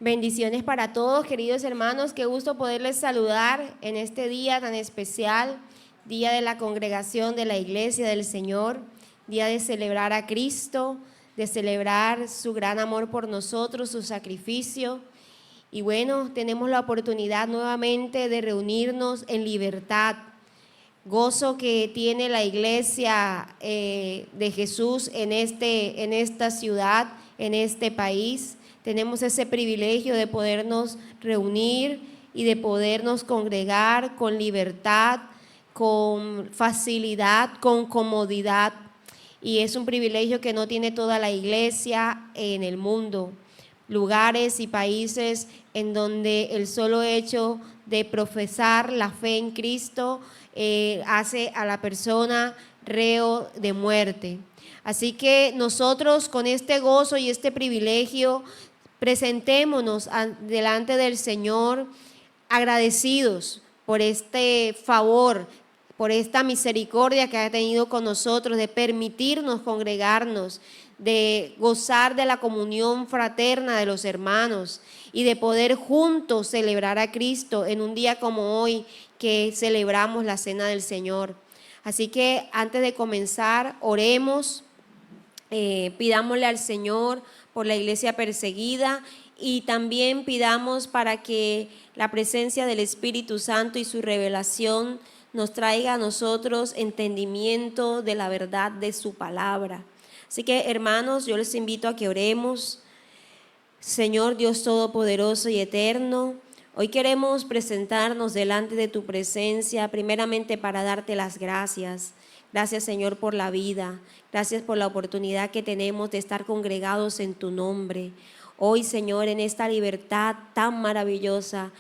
Bendiciones para todos, queridos hermanos. Qué gusto poderles saludar en este día tan especial, día de la congregación de la Iglesia del Señor, día de celebrar a Cristo, de celebrar su gran amor por nosotros, su sacrificio. Y bueno, tenemos la oportunidad nuevamente de reunirnos en libertad. Gozo que tiene la Iglesia de Jesús en esta ciudad, en este país. Tenemos ese privilegio de podernos reunir y de podernos congregar con libertad, con facilidad, con comodidad. Y es un privilegio que no tiene toda la iglesia en el mundo. Lugares y países en donde el solo hecho de profesar la fe en Cristo hace a la persona reo de muerte. Así que nosotros con este gozo y este privilegio presentémonos delante del Señor agradecidos por este favor, por esta misericordia que ha tenido con nosotros de permitirnos congregarnos, de gozar de la comunión fraterna de los hermanos y de poder juntos celebrar a Cristo en un día como hoy que celebramos la Cena del Señor. Así que antes de comenzar, oremos, pidámosle al Señor por la iglesia perseguida y también pidamos para que la presencia del Espíritu Santo y su revelación nos traiga a nosotros entendimiento de la verdad de su palabra. Así que, hermanos, yo les invito a que oremos. Señor Dios Todopoderoso y Eterno, hoy queremos presentarnos delante de tu presencia, primeramente para darte las gracias. Gracias, Señor, por la vida. Gracias por la oportunidad que tenemos de estar congregados en tu nombre. Hoy, Señor, en esta libertad tan maravillosa,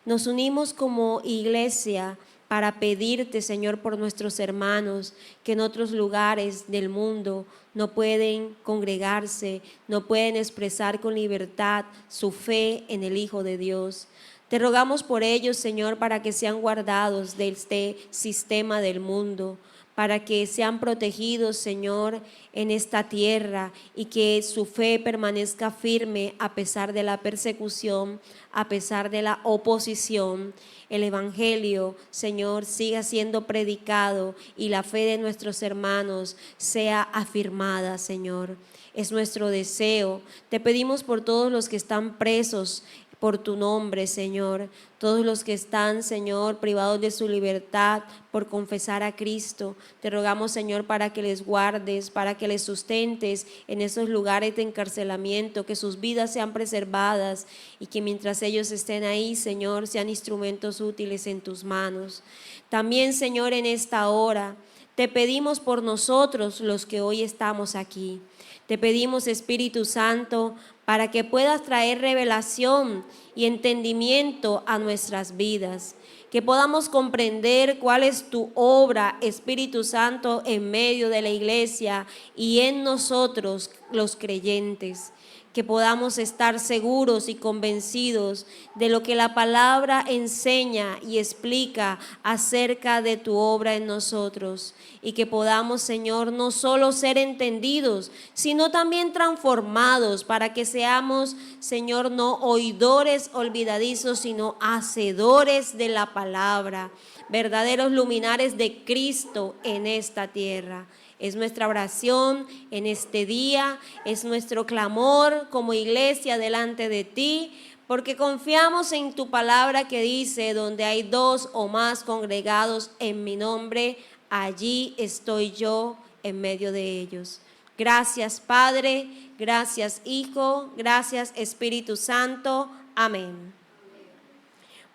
nos unimos como iglesia para pedirte, Señor, por nuestros hermanos que en otros lugares del mundo no pueden congregarse, no pueden expresar con libertad su fe en el Hijo de Dios. Te rogamos por ellos, Señor, para que sean guardados de este sistema del mundo, para que sean protegidos, Señor, en esta tierra y que su fe permanezca firme a pesar de la persecución, a pesar de la oposición. El Evangelio, Señor, siga siendo predicado y la fe de nuestros hermanos sea afirmada, Señor. Es nuestro deseo. Te pedimos por todos los que están presos por tu nombre, Señor, todos los que están, Señor, privados de su libertad por confesar a Cristo. Te rogamos, Señor, para que les guardes, para que les sustentes en esos lugares de encarcelamiento, que sus vidas sean preservadas y que mientras ellos estén ahí, Señor, sean instrumentos útiles en tus manos. También, Señor, en esta hora te pedimos por nosotros los que hoy estamos aquí. Te pedimos, Espíritu Santo, para que puedas traer revelación y entendimiento a nuestras vidas, que podamos comprender cuál es tu obra, Espíritu Santo, en medio de la iglesia y en nosotros los creyentes, que podamos estar seguros y convencidos de lo que la palabra enseña y explica acerca de tu obra en nosotros, y que podamos, Señor, no solo ser entendidos, sino también transformados para que seamos, Señor, no oidores olvidadizos, sino hacedores de la palabra, verdaderos luminares de Cristo en esta tierra. Es nuestra oración en este día, es nuestro clamor como iglesia delante de ti, porque confiamos en tu palabra que dice, donde hay dos o más congregados en mi nombre, allí estoy yo en medio de ellos. Gracias, Padre, gracias, Hijo, gracias, Espíritu Santo. Amén.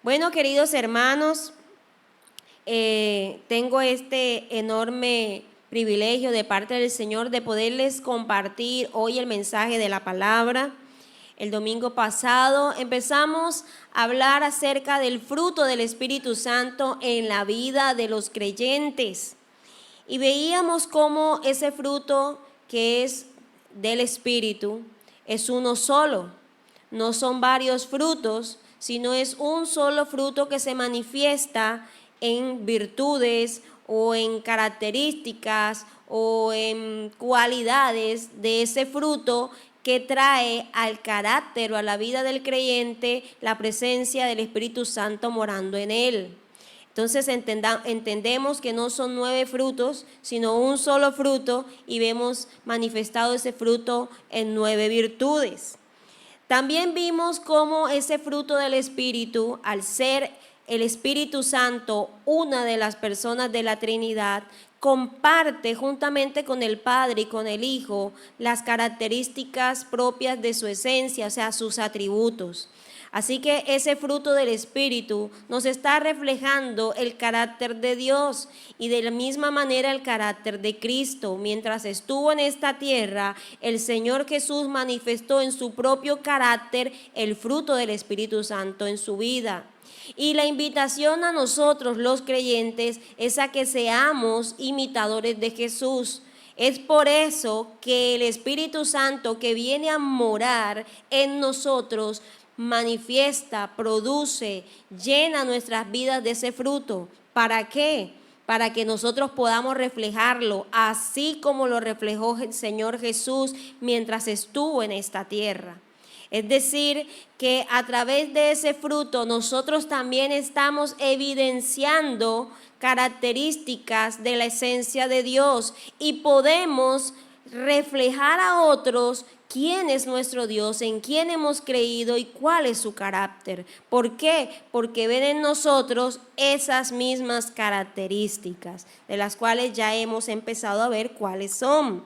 Bueno, queridos hermanos, tengo este enorme privilegio de parte del Señor de poderles compartir hoy el mensaje de la palabra. El domingo pasado empezamos a hablar acerca del fruto del Espíritu Santo en la vida de los creyentes y veíamos cómo ese fruto que es del Espíritu es uno solo, no son varios frutos, sino es un solo fruto que se manifiesta en virtudes o en características o en cualidades de ese fruto que trae al carácter o a la vida del creyente la presencia del Espíritu Santo morando en él. Entonces entendemos que no son 9 frutos, sino un solo fruto, y vemos manifestado ese fruto en 9 virtudes. También vimos cómo ese fruto del Espíritu, al ser el Espíritu Santo una de las personas de la Trinidad, comparte juntamente con el Padre y con el Hijo las características propias de su esencia, o sea, sus atributos. Así que ese fruto del Espíritu nos está reflejando el carácter de Dios y de la misma manera el carácter de Cristo. Mientras estuvo en esta tierra, el Señor Jesús manifestó en su propio carácter el fruto del Espíritu Santo en su vida. Y la invitación a nosotros los creyentes es a que seamos imitadores de Jesús. Es por eso que el Espíritu Santo que viene a morar en nosotros manifiesta, produce, llena nuestras vidas de ese fruto. ¿Para qué? Para que nosotros podamos reflejarlo, así como lo reflejó el Señor Jesús mientras estuvo en esta tierra. Es decir, que a través de ese fruto nosotros también estamos evidenciando características de la esencia de Dios y podemos reflejar a otros quién es nuestro Dios, en quién hemos creído y cuál es su carácter. ¿Por qué? Porque ven en nosotros esas mismas características, de las cuales ya hemos empezado a ver cuáles son.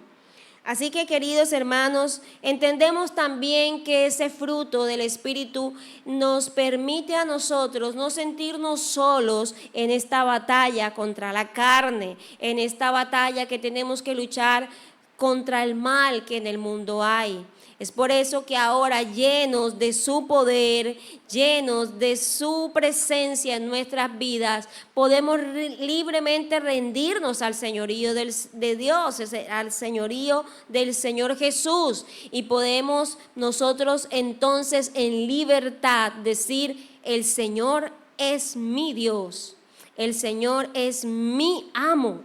Así que, queridos hermanos, entendemos también que ese fruto del Espíritu nos permite a nosotros no sentirnos solos en esta batalla contra la carne, en esta batalla que tenemos que luchar contra el mal que en el mundo hay. Es por eso que ahora, llenos de su poder, llenos de su presencia en nuestras vidas, podemos libremente rendirnos al señorío de Dios, al señorío del Señor Jesús. Y podemos nosotros entonces en libertad decir: el Señor es mi Dios, el Señor es mi amo.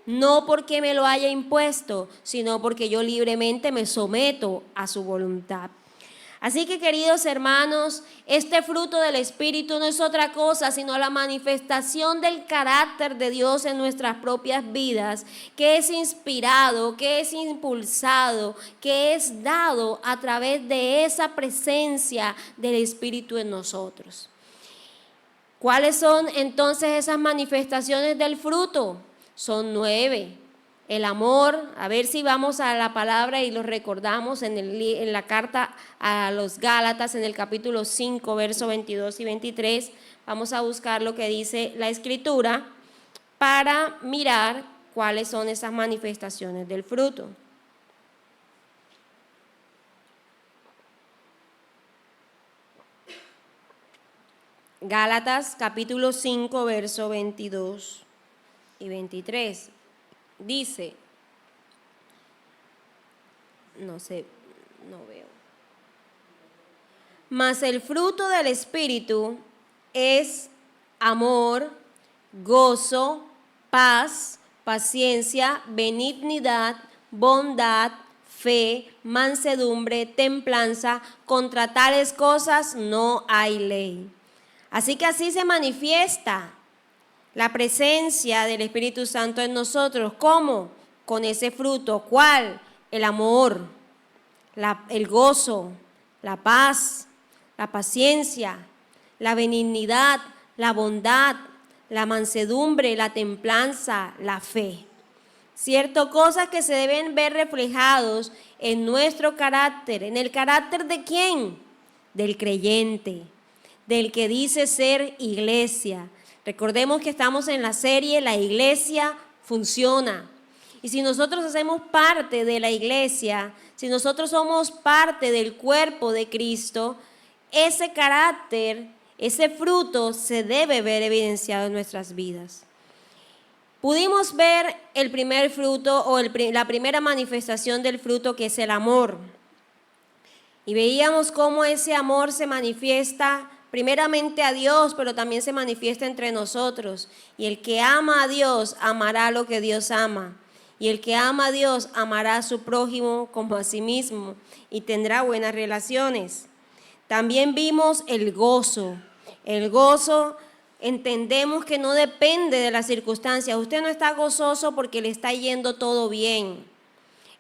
No porque me lo haya impuesto, sino porque yo libremente me someto a su voluntad. Así que, queridos hermanos, este fruto del Espíritu no es otra cosa sino la manifestación del carácter de Dios en nuestras propias vidas, que es inspirado, que es impulsado, que es dado a través de esa presencia del Espíritu en nosotros. ¿Cuáles son entonces esas manifestaciones del fruto? Son 9. El amor, a ver si vamos a la palabra y lo recordamos en la carta a los Gálatas, en el capítulo 5, versos 22 y 23. Vamos a buscar lo que dice la Escritura para mirar cuáles son esas manifestaciones del fruto. Gálatas, capítulo 5, verso 22 y 23, dice, no veo. Mas el fruto del Espíritu es amor, gozo, paz, paciencia, benignidad, bondad, fe, mansedumbre, templanza. Contra tales cosas no hay ley. Así que así se manifiesta la presencia del Espíritu Santo en nosotros. ¿Cómo? Con ese fruto. ¿Cuál? El amor, el gozo, la paz, la paciencia, la benignidad, la bondad, la mansedumbre, la templanza, la fe. Cierto, cosas que se deben ver reflejados en nuestro carácter. ¿En el carácter de quién? Del creyente, del que dice ser iglesia. Recordemos que estamos en la serie La Iglesia Funciona. Y si nosotros hacemos parte de la iglesia, si nosotros somos parte del cuerpo de Cristo, ese carácter, ese fruto se debe ver evidenciado en nuestras vidas. Pudimos ver el primer fruto o la primera manifestación del fruto, que es el amor. Y veíamos cómo ese amor se manifiesta primeramente a Dios, pero también se manifiesta entre nosotros. Y el que ama a Dios, amará lo que Dios ama. Y el que ama a Dios amará a su prójimo como a sí mismo y tendrá buenas relaciones. También vimos el gozo. El gozo entendemos que no depende de las circunstancias. Usted no está gozoso porque le está yendo todo bien.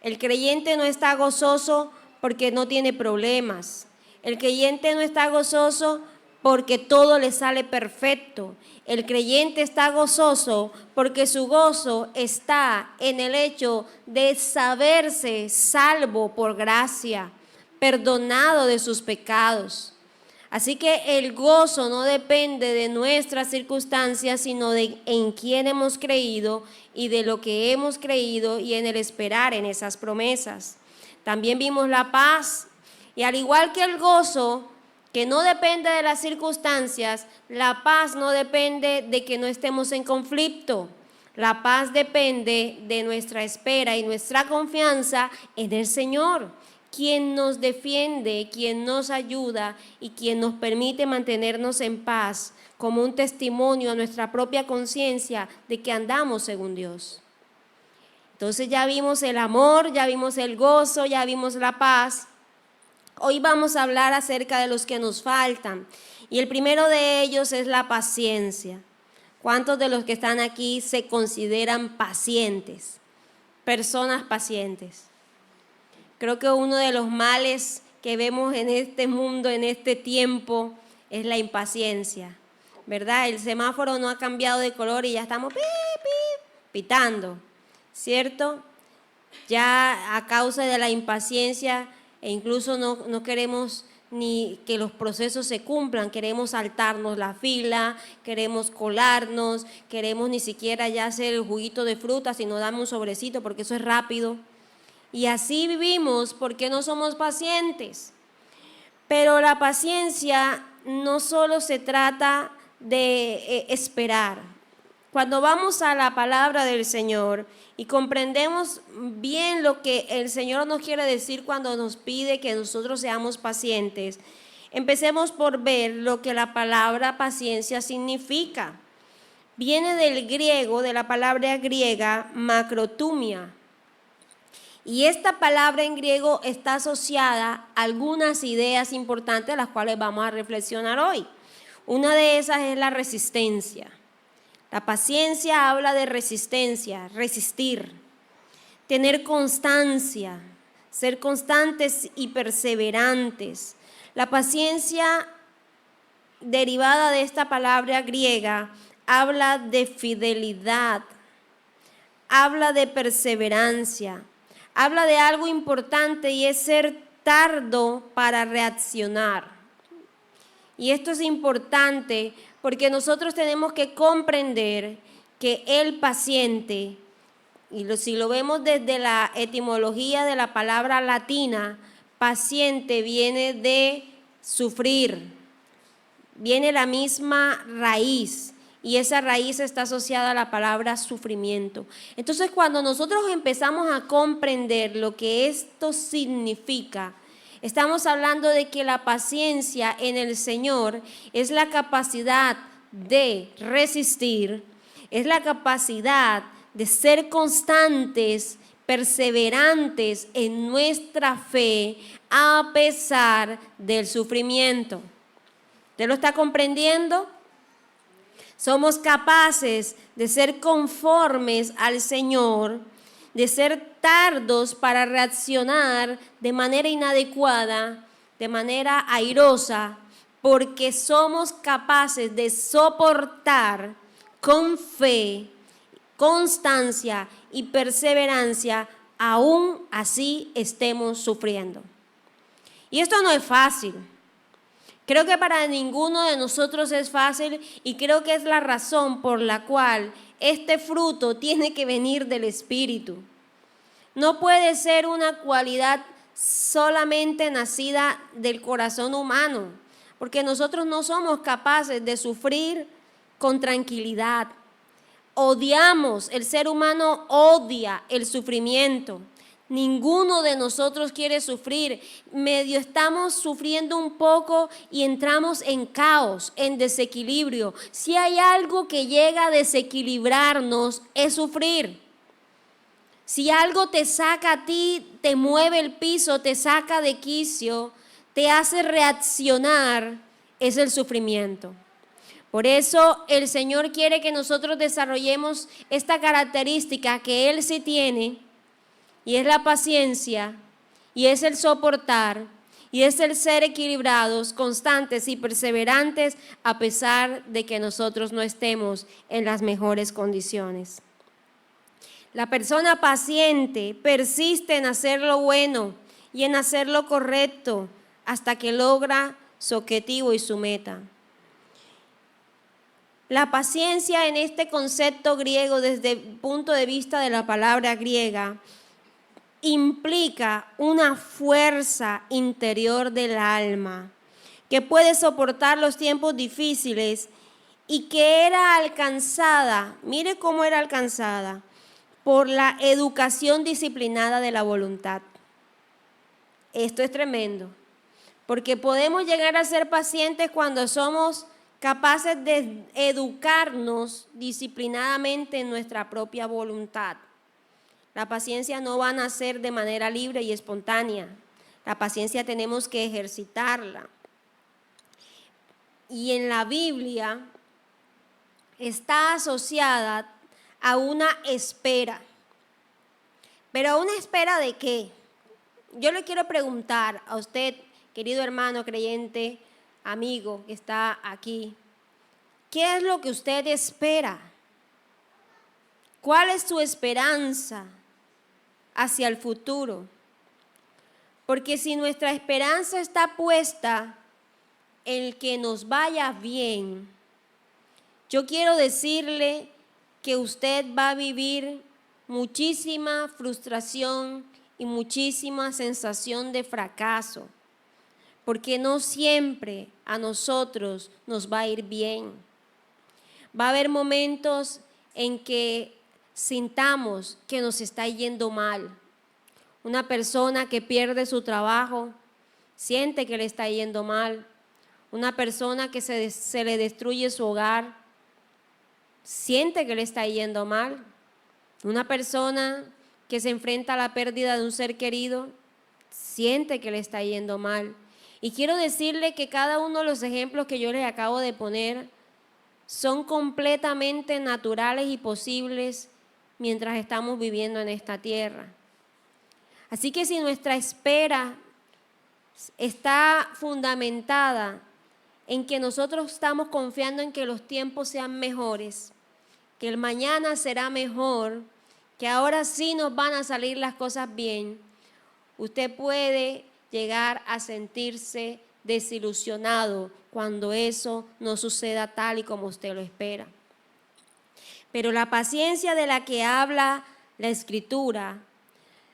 El creyente no está gozoso porque no tiene problemas. El creyente no está gozoso porque todo le sale perfecto. El creyente está gozoso porque su gozo está en el hecho de saberse salvo por gracia, perdonado de sus pecados. Así que el gozo no depende de nuestras circunstancias, sino de en quién hemos creído y de lo que hemos creído y en el esperar en esas promesas. También vimos la paz, y al igual que el gozo, que no depende de las circunstancias, la paz no depende de que no estemos en conflicto. La paz depende de nuestra espera y nuestra confianza en el Señor, quien nos defiende, quien nos ayuda y quien nos permite mantenernos en paz como un testimonio a nuestra propia conciencia de que andamos según Dios. Entonces ya vimos el amor, ya vimos el gozo, ya vimos la paz. Hoy vamos a hablar acerca de los que nos faltan y el primero de ellos es la paciencia. ¿Cuántos de los que están aquí se consideran pacientes? Personas pacientes. Creo que uno de los males que vemos en este mundo, en este tiempo, es la impaciencia, ¿verdad? El semáforo no ha cambiado de color y ya estamos pitando, ¿cierto? Ya a causa de la impaciencia e incluso no queremos ni que los procesos se cumplan, queremos saltarnos la fila, queremos colarnos, queremos ni siquiera ya hacer el juguito de fruta, sino darme un sobrecito porque eso es rápido. Y así vivimos porque no somos pacientes. Pero la paciencia no solo se trata de esperar. Cuando vamos a la palabra del Señor y comprendemos bien lo que el Señor nos quiere decir cuando nos pide que nosotros seamos pacientes, empecemos por ver lo que la palabra paciencia significa. Viene del griego, de la palabra griega macrotumia. Y esta palabra en griego está asociada a algunas ideas importantes a las cuales vamos a reflexionar hoy. Una de esas es la resistencia. La paciencia habla de resistencia, resistir, tener constancia, ser constantes y perseverantes. La paciencia, derivada de esta palabra griega, habla de fidelidad, habla de perseverancia. Habla de algo importante y es ser tardo para reaccionar. Y esto es importante porque nosotros tenemos que comprender que el paciente, y si lo vemos desde la etimología de la palabra latina, paciente viene de sufrir, viene la misma raíz. Y esa raíz está asociada a la palabra sufrimiento. Entonces, cuando nosotros empezamos a comprender lo que esto significa, estamos hablando de que la paciencia en el Señor es la capacidad de resistir, es la capacidad de ser constantes, perseverantes en nuestra fe a pesar del sufrimiento. ¿Usted lo está comprendiendo? Somos capaces de ser conformes al Señor, de ser tardos para reaccionar de manera inadecuada, de manera airosa, porque somos capaces de soportar con fe, constancia y perseverancia, aún así estemos sufriendo. Y esto no es fácil. Creo que para ninguno de nosotros es fácil y creo que es la razón por la cual este fruto tiene que venir del Espíritu. No puede ser una cualidad solamente nacida del corazón humano, porque nosotros no somos capaces de sufrir con tranquilidad. Odiamos, el ser humano odia el sufrimiento. Ninguno de nosotros quiere sufrir. Medio estamos sufriendo un poco y entramos en caos, en desequilibrio. Si hay algo que llega a desequilibrarnos es sufrir. Si algo te saca a ti, te mueve el piso, te saca de quicio, te hace reaccionar, es el sufrimiento. Por eso el Señor quiere que nosotros desarrollemos esta característica que Él sí tiene, y es la paciencia, y es el soportar, y es el ser equilibrados, constantes y perseverantes a pesar de que nosotros no estemos en las mejores condiciones. La persona paciente persiste en hacer lo bueno y en hacer lo correcto hasta que logra su objetivo y su meta. La paciencia en este concepto griego, desde el punto de vista de la palabra griega, implica una fuerza interior del alma que puede soportar los tiempos difíciles y que era alcanzada, mire cómo era alcanzada, por la educación disciplinada de la voluntad. Esto es tremendo, porque podemos llegar a ser pacientes cuando somos capaces de educarnos disciplinadamente en nuestra propia voluntad. La paciencia no va a nacer de manera libre y espontánea. La paciencia tenemos que ejercitarla. Y en la Biblia está asociada a una espera. ¿Pero a una espera de qué? Yo le quiero preguntar a usted, querido hermano creyente, amigo que está aquí, ¿qué es lo que usted espera? ¿Cuál es su esperanza hacia el futuro? Porque si nuestra esperanza está puesta en que nos vaya bien, yo quiero decirle que usted va a vivir muchísima frustración y muchísima sensación de fracaso, porque no siempre a nosotros nos va a ir bien. Va a haber momentos en que sintamos que nos está yendo mal. Una persona que pierde su trabajo siente que le está yendo mal. Una persona que se le destruye su hogar siente que le está yendo mal. Una persona que se enfrenta a la pérdida de un ser querido siente que le está yendo mal. Y quiero decirle que cada uno de los ejemplos que yo les acabo de poner son completamente naturales y posibles mientras estamos viviendo en esta tierra. Así que si nuestra espera está fundamentada en que nosotros estamos confiando en que los tiempos sean mejores, que el mañana será mejor, que ahora sí nos van a salir las cosas bien, usted puede llegar a sentirse desilusionado cuando eso no suceda tal y como usted lo espera. Pero la paciencia de la que habla la Escritura,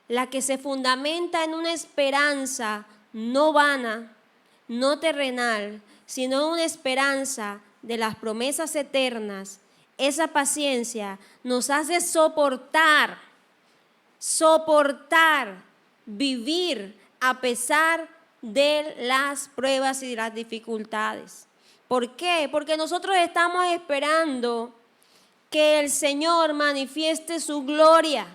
la que se fundamenta en una esperanza no vana, no terrenal, sino una esperanza de las promesas eternas, esa paciencia nos hace soportar, vivir a pesar de las pruebas y las dificultades. ¿Por qué? Porque nosotros estamos esperando que el Señor manifieste su gloria,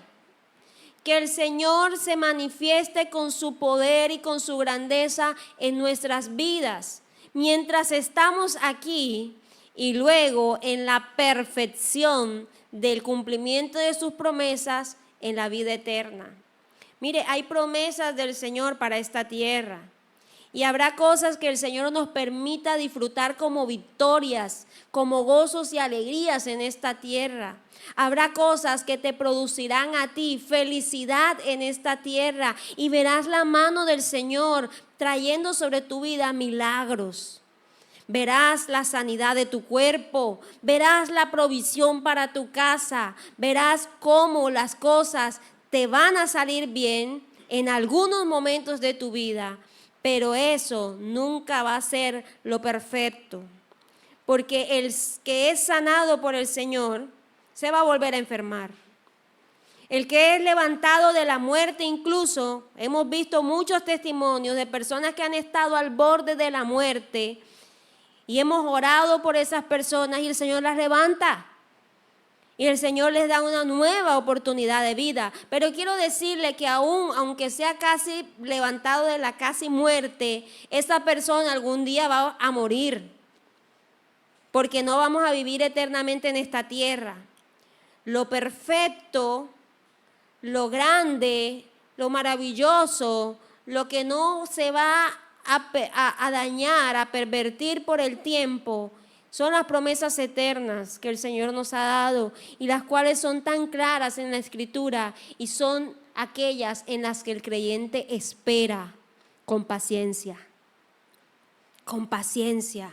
que el Señor se manifieste con su poder y con su grandeza en nuestras vidas, mientras estamos aquí y luego en la perfección del cumplimiento de sus promesas en la vida eterna. Mire, hay promesas del Señor para esta tierra. Y habrá cosas que el Señor nos permita disfrutar como victorias, como gozos y alegrías en esta tierra. Habrá cosas que te producirán a ti felicidad en esta tierra y verás la mano del Señor trayendo sobre tu vida milagros. Verás la sanidad de tu cuerpo, verás la provisión para tu casa, verás cómo las cosas te van a salir bien en algunos momentos de tu vida. Pero eso nunca va a ser lo perfecto, porque el que es sanado por el Señor se va a volver a enfermar. El que es levantado de la muerte, incluso hemos visto muchos testimonios de personas que han estado al borde de la muerte y hemos orado por esas personas y el Señor las levanta. Y el Señor les da una nueva oportunidad de vida. Pero quiero decirle que aunque sea casi levantado de la casi muerte, esa persona algún día va a morir. Porque no vamos a vivir eternamente en esta tierra. Lo perfecto, lo grande, lo maravilloso, lo que no se va a dañar, a pervertir por el tiempo, son las promesas eternas que el Señor nos ha dado y las cuales son tan claras en la Escritura y son aquellas en las que el creyente espera con paciencia. Con paciencia.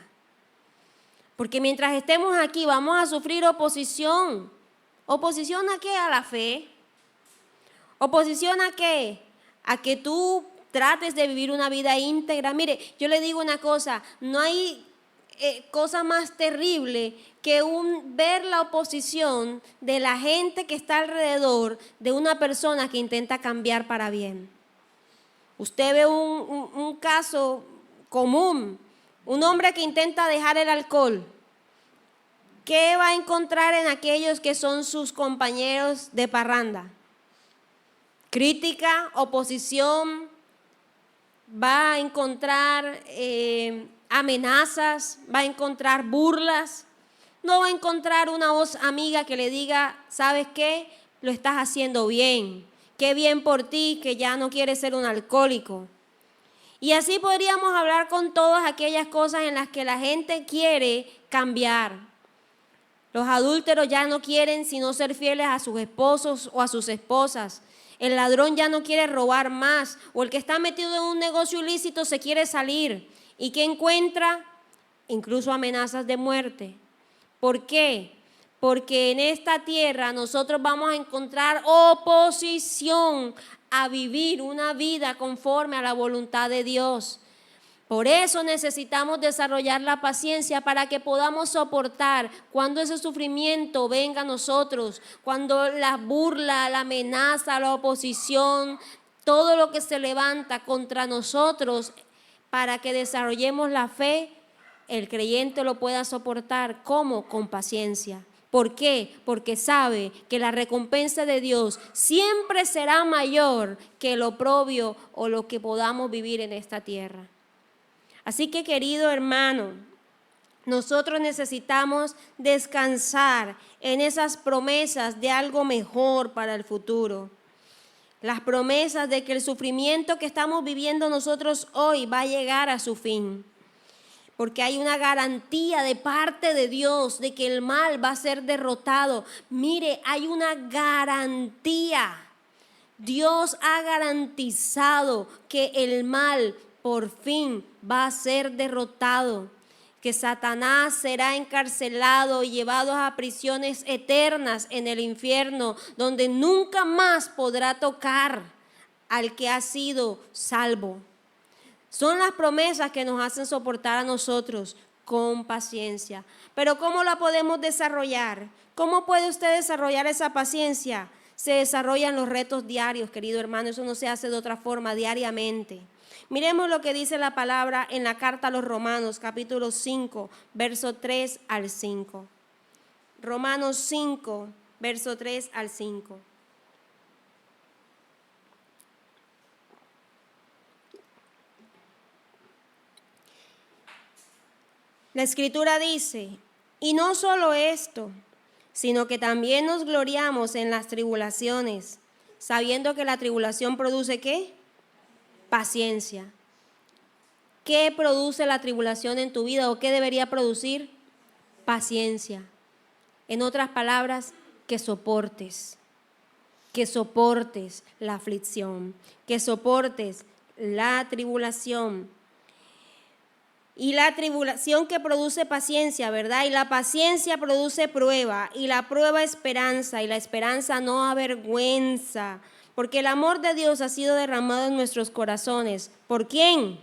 Porque mientras estemos aquí vamos a sufrir oposición. ¿Oposición a qué? A la fe. ¿Oposición a qué? A que tú trates de vivir una vida íntegra. Mire, yo le digo una cosa, no hay cosa más terrible que ver la oposición de la gente que está alrededor de una persona que intenta cambiar para bien. Usted ve un caso común, un hombre que intenta dejar el alcohol. ¿Qué va a encontrar en aquellos que son sus compañeros de parranda? Crítica, oposición, va a encontrar amenazas, va a encontrar burlas, no va a encontrar una voz amiga que le diga, ¿sabes qué? Lo estás haciendo bien, qué bien por ti que ya no quieres ser un alcohólico. Y así podríamos hablar con todas aquellas cosas en las que la gente quiere cambiar. Los adúlteros ya no quieren sino ser fieles a sus esposos o a sus esposas. El ladrón ya no quiere robar más, o el que está metido en un negocio ilícito se quiere salir. ¿Y qué encuentra? Incluso amenazas de muerte. ¿Por qué? Porque en esta tierra nosotros vamos a encontrar oposición a vivir una vida conforme a la voluntad de Dios. Por eso necesitamos desarrollar la paciencia para que podamos soportar cuando ese sufrimiento venga a nosotros, cuando la burla, la amenaza, la oposición, todo lo que se levanta contra nosotros para que desarrollemos la fe, el creyente lo pueda soportar. ¿Cómo? Con paciencia. ¿Por qué? Porque sabe que la recompensa de Dios siempre será mayor que el oprobio o lo que podamos vivir en esta tierra. Así que, querido hermano, nosotros necesitamos descansar en esas promesas de algo mejor para el futuro. Las promesas de que el sufrimiento que estamos viviendo nosotros hoy va a llegar a su fin. Porque hay una garantía de parte de Dios de que el mal va a ser derrotado. Mire, hay una garantía. Dios ha garantizado que el mal por fin va a ser derrotado, que Satanás será encarcelado y llevado a prisiones eternas en el infierno, donde nunca más podrá tocar al que ha sido salvo. Son las promesas que nos hacen soportar a nosotros con paciencia. Pero ¿cómo la podemos desarrollar? ¿Cómo puede usted desarrollar esa paciencia? Se desarrollan los retos diarios, querido hermano, eso no se hace de otra forma, diariamente. Miremos lo que dice la palabra en la carta a los Romanos, capítulo 5, verso 3 al 5. Romanos 5, verso 3 al 5. La Escritura dice, y no solo esto, sino que también nos gloriamos en las tribulaciones, sabiendo que la tribulación produce ¿qué? Paciencia. ¿Qué produce la tribulación en tu vida o qué debería producir? Paciencia. En otras palabras, que soportes la aflicción, que soportes la tribulación. Y la tribulación que produce paciencia, ¿verdad? Y la paciencia produce prueba, y la prueba esperanza, y la esperanza no avergüenza, porque el amor de Dios ha sido derramado en nuestros corazones. ¿Por quién?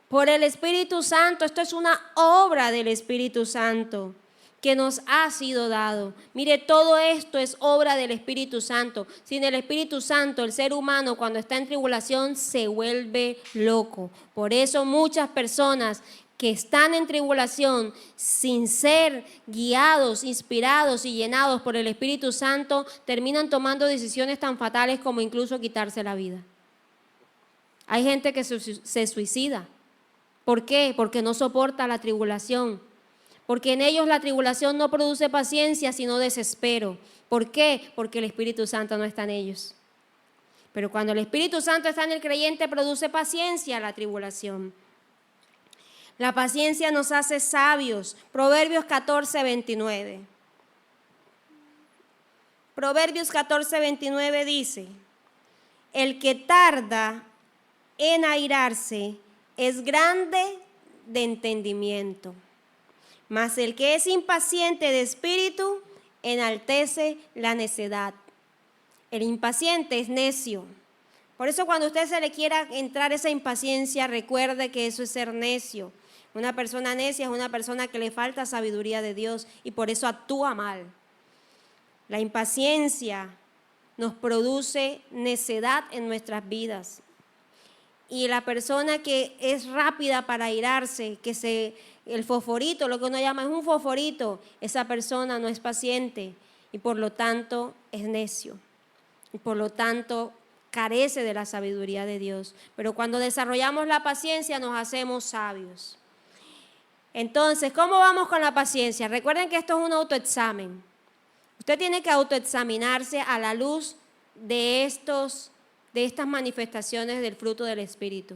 Por el Espíritu Santo. Esto es una obra del Espíritu Santo que nos ha sido dado. Mire, todo esto es obra del Espíritu Santo. Sin el Espíritu Santo, el ser humano cuando está en tribulación se vuelve loco. Por eso muchas personas que están en tribulación sin ser guiados, inspirados y llenados por el Espíritu Santo, terminan tomando decisiones tan fatales como incluso quitarse la vida. Hay gente que se suicida. ¿Por qué? Porque no soporta la tribulación. Porque en ellos la tribulación no produce paciencia, sino desespero. ¿Por qué? Porque el Espíritu Santo no está en ellos. Pero cuando el Espíritu Santo está en el creyente, produce paciencia la tribulación. La paciencia nos hace sabios. Proverbios 14:29. Proverbios 14:29 dice: el que tarda en airarse es grande de entendimiento, mas el que es impaciente de espíritu enaltece la necedad. El impaciente es necio. Por eso cuando a usted se le quiera entrar esa impaciencia, recuerde que eso es ser necio. Una persona necia es una persona que le falta sabiduría de Dios y por eso actúa mal. La impaciencia nos produce necedad en nuestras vidas. Y la persona que es rápida para airarse, el fosforito, lo que uno llama es un fosforito, esa persona no es paciente y por lo tanto es necio. Y por lo tanto carece de la sabiduría de Dios. Pero cuando desarrollamos la paciencia nos hacemos sabios. Entonces, ¿cómo vamos con la paciencia? Recuerden que esto es un autoexamen. Usted tiene que autoexaminarse a la luz de estas manifestaciones del fruto del Espíritu.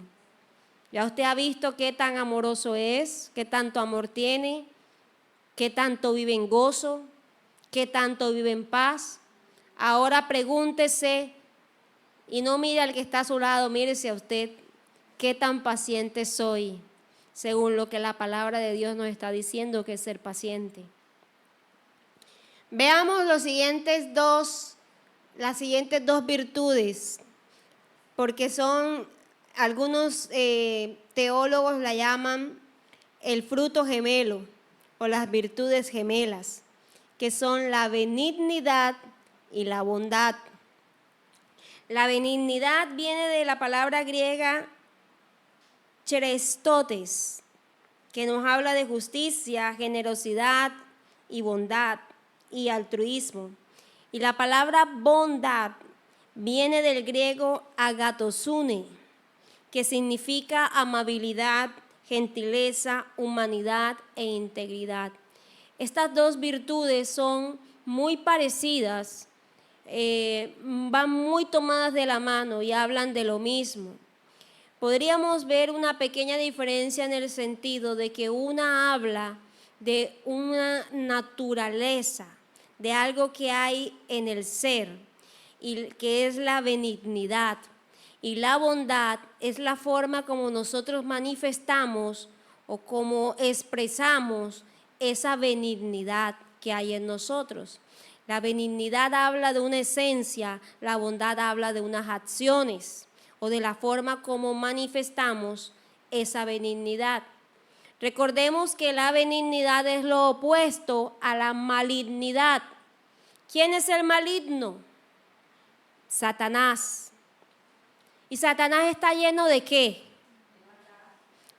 Ya usted ha visto qué tan amoroso es, qué tanto amor tiene, qué tanto vive en gozo, qué tanto vive en paz. Ahora pregúntese y no mire al que está a su lado, mírese a usted, qué tan paciente soy, según lo que la palabra de Dios nos está diciendo que es ser paciente. Veamos las siguientes dos virtudes, porque son, algunos teólogos la llaman el fruto gemelo o las virtudes gemelas, que son la benignidad y la bondad. La benignidad viene de la palabra griega chrestotes, que nos habla de justicia, generosidad y bondad y altruismo. Y la palabra bondad viene del griego agatosune, que significa amabilidad, gentileza, humanidad e integridad. Estas dos virtudes son muy parecidas, van muy tomadas de la mano y hablan de lo mismo. Podríamos ver una pequeña diferencia en el sentido de que una habla de una naturaleza, de algo que hay en el ser, y que es la benignidad. Y la bondad es la forma como nosotros manifestamos o como expresamos esa benignidad que hay en nosotros. La benignidad habla de una esencia, la bondad habla de unas acciones o de la forma como manifestamos esa benignidad. Recordemos que la benignidad es lo opuesto a la malignidad. ¿Quién es el maligno? Satanás. ¿Y Satanás está lleno de qué?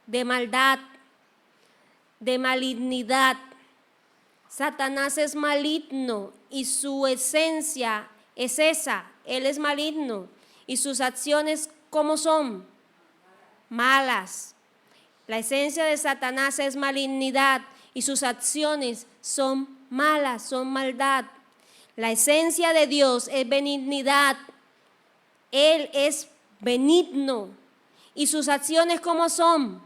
De maldad, de malignidad. Satanás es maligno y su esencia es esa, él es maligno. ¿Y sus acciones cómo son? Malas. La esencia de Satanás es malignidad y sus acciones son malas, son maldad. La esencia de Dios es benignidad. Él es benigno y sus acciones ¿cómo son?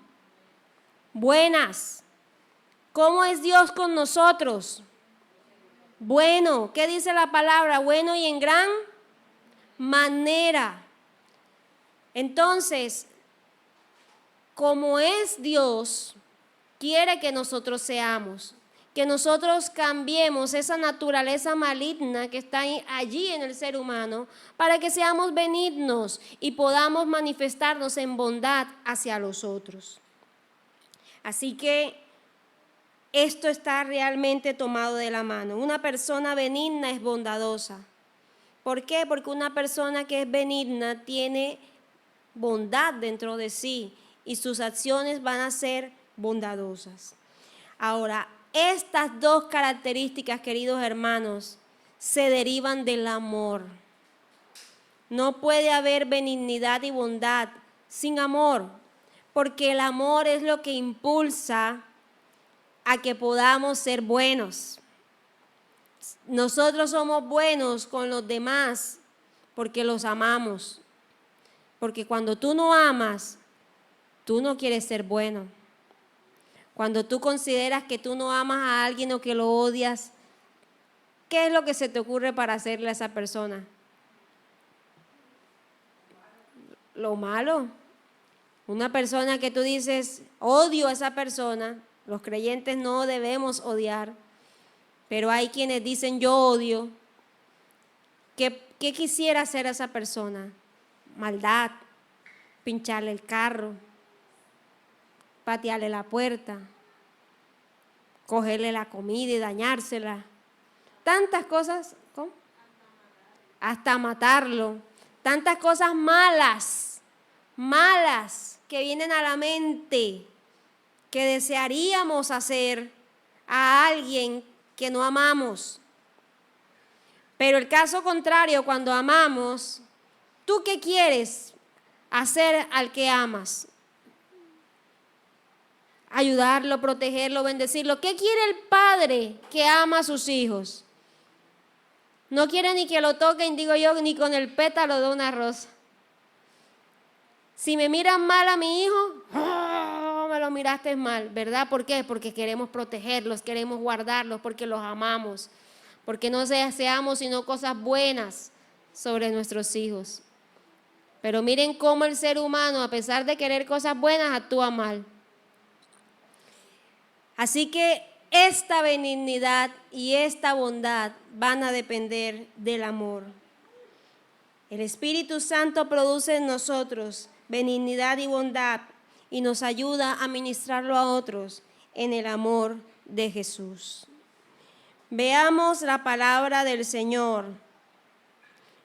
Buenas. ¿Cómo es Dios con nosotros? Bueno. ¿Qué dice la palabra? Bueno y en gran manera. Entonces, como es Dios, quiere que nosotros seamos, que nosotros cambiemos esa naturaleza maligna que está allí en el ser humano para que seamos benignos y podamos manifestarnos en bondad hacia los otros. Así que esto está realmente tomado de la mano. Una persona benigna es bondadosa. ¿Por qué? Porque una persona que es benigna tiene bondad dentro de sí y sus acciones van a ser bondadosas. Ahora, estas dos características, queridos hermanos, se derivan del amor. No puede haber benignidad y bondad sin amor, porque el amor es lo que impulsa a que podamos ser buenos. Nosotros somos buenos con los demás porque los amamos. Porque cuando tú no amas, tú no quieres ser bueno. Cuando tú consideras que tú no amas a alguien o que lo odias, ¿qué es lo que se te ocurre para hacerle a esa persona? Lo malo. Una persona que tú dices, odio a esa persona, los creyentes no debemos odiar, pero hay quienes dicen, yo odio. ¿Qué quisiera hacer a esa persona? Maldad, pincharle el carro, patearle la puerta, cogerle la comida y dañársela. Tantas cosas, ¿cómo? Hasta matarlo. Tantas cosas malas que vienen a la mente, que desearíamos hacer a alguien que no amamos. Pero el caso contrario, cuando amamos, ¿tú qué quieres hacer al que amas? Ayudarlo, protegerlo, bendecirlo. ¿Qué quiere el padre que ama a sus hijos? No quiere ni que lo toquen, digo yo, ni con el pétalo de una rosa. Si me miran mal a mi hijo, oh, me lo miraste mal, ¿verdad? ¿Por qué? Porque queremos protegerlos, queremos guardarlos, porque los amamos, porque no deseamos sino cosas buenas sobre nuestros hijos. Pero miren cómo el ser humano, a pesar de querer cosas buenas, actúa mal. Así que esta benignidad y esta bondad van a depender del amor. El Espíritu Santo produce en nosotros benignidad y bondad y nos ayuda a ministrarlo a otros en el amor de Jesús. Veamos la palabra del Señor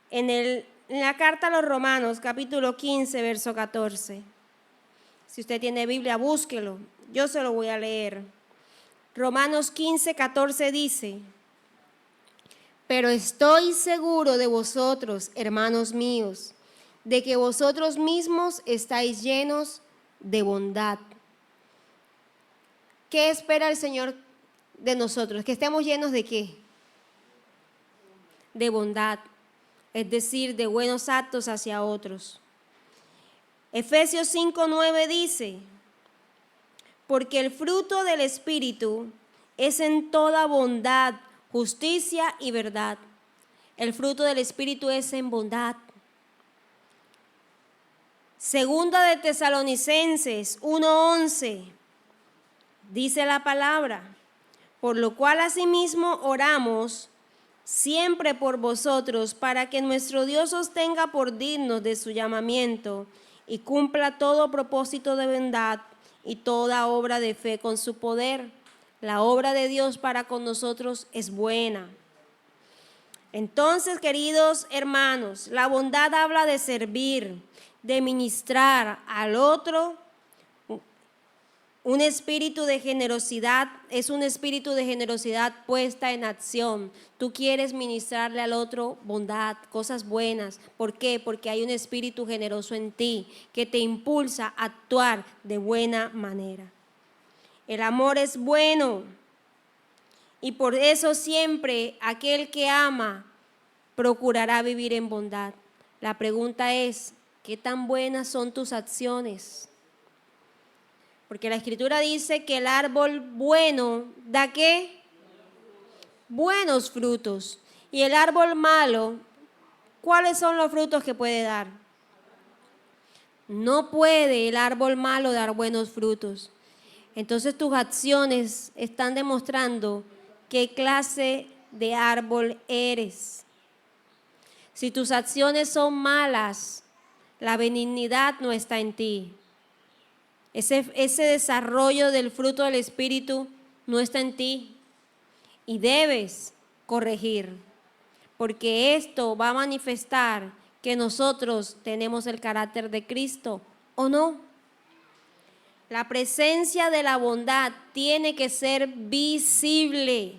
en la carta a los Romanos, capítulo 15, verso 14. Si usted tiene Biblia, búsquelo. Yo se lo voy a leer. Romanos 15, 14 dice: pero estoy seguro de vosotros, hermanos míos, de que vosotros mismos estáis llenos de bondad. ¿Qué espera el Señor de nosotros? ¿Que estemos llenos de qué? De bondad, es decir, de buenos actos hacia otros. Efesios 5:9 dice: porque el fruto del Espíritu es en toda bondad, justicia y verdad. El fruto del Espíritu es en bondad. Segunda de Tesalonicenses 1:11 dice la palabra: por lo cual asimismo oramos siempre por vosotros, para que nuestro Dios os tenga por dignos de su llamamiento y cumpla todo propósito de bondad y toda obra de fe con su poder. La obra de Dios para con nosotros es buena. Entonces, queridos hermanos, la bondad habla de servir, de ministrar al otro. Un espíritu de generosidad es un espíritu de generosidad puesta en acción. Tú quieres ministrarle al otro bondad, cosas buenas. ¿Por qué? Porque hay un espíritu generoso en ti que te impulsa a actuar de buena manera. El amor es bueno y por eso siempre aquel que ama procurará vivir en bondad. La pregunta es, ¿qué tan buenas son tus acciones? Porque la Escritura dice que el árbol bueno da ¿qué? Buenos frutos. Y el árbol malo, ¿cuáles son los frutos que puede dar? No puede el árbol malo dar buenos frutos. Entonces tus acciones están demostrando qué clase de árbol eres. Si tus acciones son malas, la benignidad no está en ti. Ese desarrollo del fruto del Espíritu no está en ti y debes corregir, porque esto va a manifestar que nosotros tenemos el carácter de Cristo o no. La presencia de la bondad tiene que ser visible.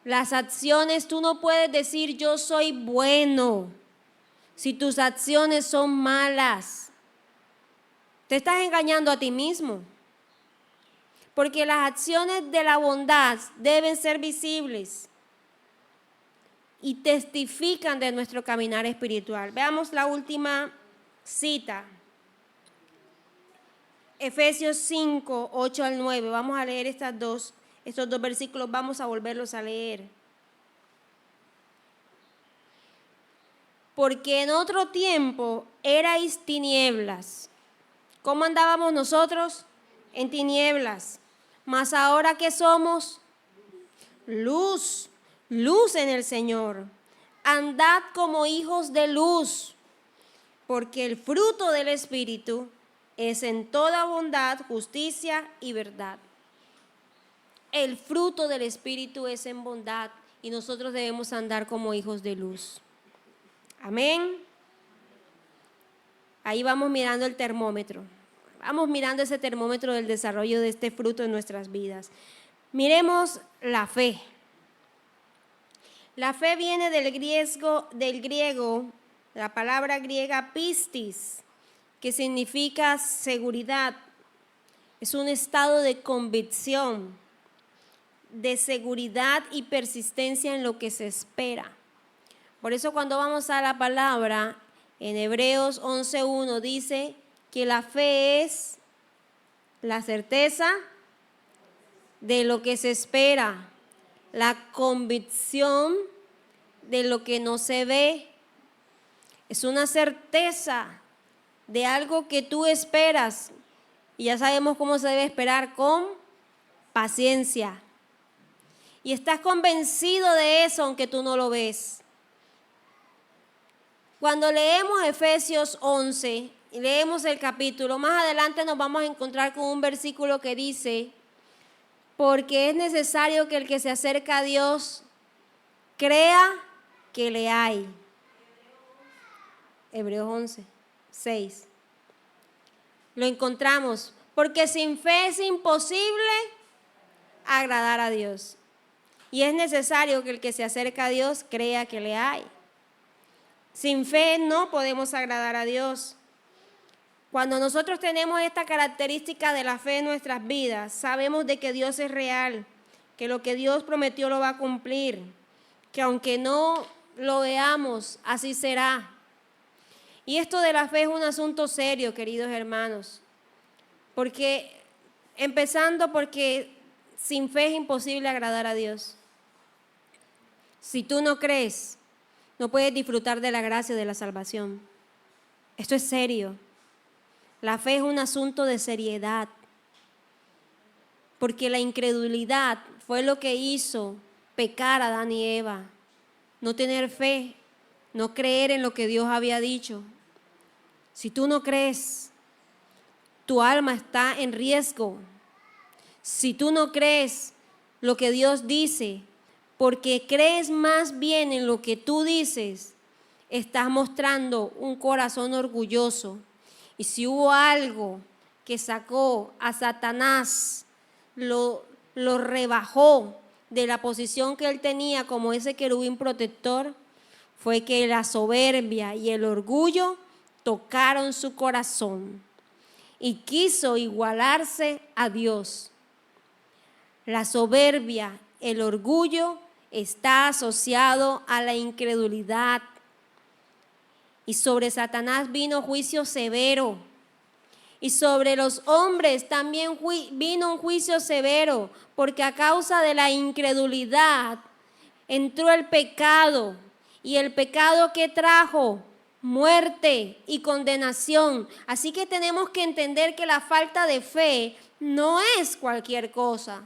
Las acciones, tú no puedes decir yo soy bueno si tus acciones son malas. Te estás engañando a ti mismo. Porque las acciones de la bondad deben ser visibles y testifican de nuestro caminar espiritual. Veamos la última cita. Efesios 5, 8 al 9. Vamos a leer estos dos versículos, vamos a volverlos a leer. Porque en otro tiempo erais tinieblas. ¿Cómo andábamos nosotros? En tinieblas. Mas ahora que somos luz, luz en el Señor. Andad como hijos de luz, porque el fruto del Espíritu es en toda bondad, justicia y verdad. El fruto del Espíritu es en bondad y nosotros debemos andar como hijos de luz. Amén. Ahí vamos mirando el termómetro. Vamos mirando ese termómetro del desarrollo de este fruto en nuestras vidas. Miremos la fe. La fe viene del griego, la palabra griega pistis, que significa seguridad. Es un estado de convicción, de seguridad y persistencia en lo que se espera. Por eso cuando vamos a la palabra, en Hebreos 11:1 dice que la fe es la certeza de lo que se espera, la convicción de lo que no se ve. Es una certeza de algo que tú esperas. Y ya sabemos cómo se debe esperar, con paciencia. Y estás convencido de eso aunque tú no lo ves. Cuando leemos Efesios 11 y leemos el capítulo, más adelante nos vamos a encontrar con un versículo que dice: porque es necesario que el que se acerca a Dios crea que le hay. Hebreos 11, 6. Lo encontramos. Porque sin fe es imposible agradar a Dios. Y es necesario que el que se acerca a Dios crea que le hay. Sin fe no podemos agradar a Dios. Cuando nosotros tenemos esta característica de la fe en nuestras vidas, sabemos de que Dios es real, que lo que Dios prometió lo va a cumplir, que aunque no lo veamos, así será. Y esto de la fe es un asunto serio, queridos hermanos, empezando porque sin fe es imposible agradar a Dios. Si tú no crees, no puedes disfrutar de la gracia de la salvación. Esto es serio. La fe es un asunto de seriedad, porque la incredulidad fue lo que hizo pecar a Adán y Eva. No tener fe, no creer en lo que Dios había dicho. Si tú no crees, tu alma está en riesgo. Si tú no crees lo que Dios dice, porque crees más bien en lo que tú dices, estás mostrando un corazón orgulloso. Y si hubo algo que sacó a Satanás, lo rebajó de la posición que él tenía como ese querubín protector, fue que la soberbia y el orgullo tocaron su corazón y quiso igualarse a Dios. La soberbia, el orgullo está asociado a la incredulidad. Y sobre Satanás vino juicio severo. Y sobre los hombres también vino un juicio severo, porque a causa de la incredulidad entró el pecado. Y el pecado que trajo muerte y condenación. Así que tenemos que entender que la falta de fe no es cualquier cosa.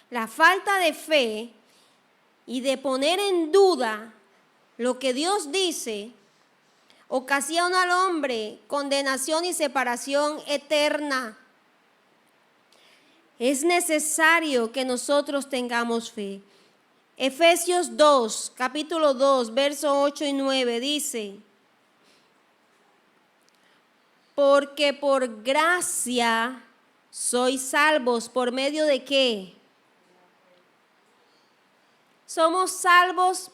La falta de fe y de poner en duda lo que Dios dice ocasiona al hombre condenación y separación eterna. Es necesario que nosotros tengamos fe. Efesios 2, capítulo 2, versos 8 y 9 dice: Porque por gracia sois salvos. ¿Por medio de qué? Somos salvos,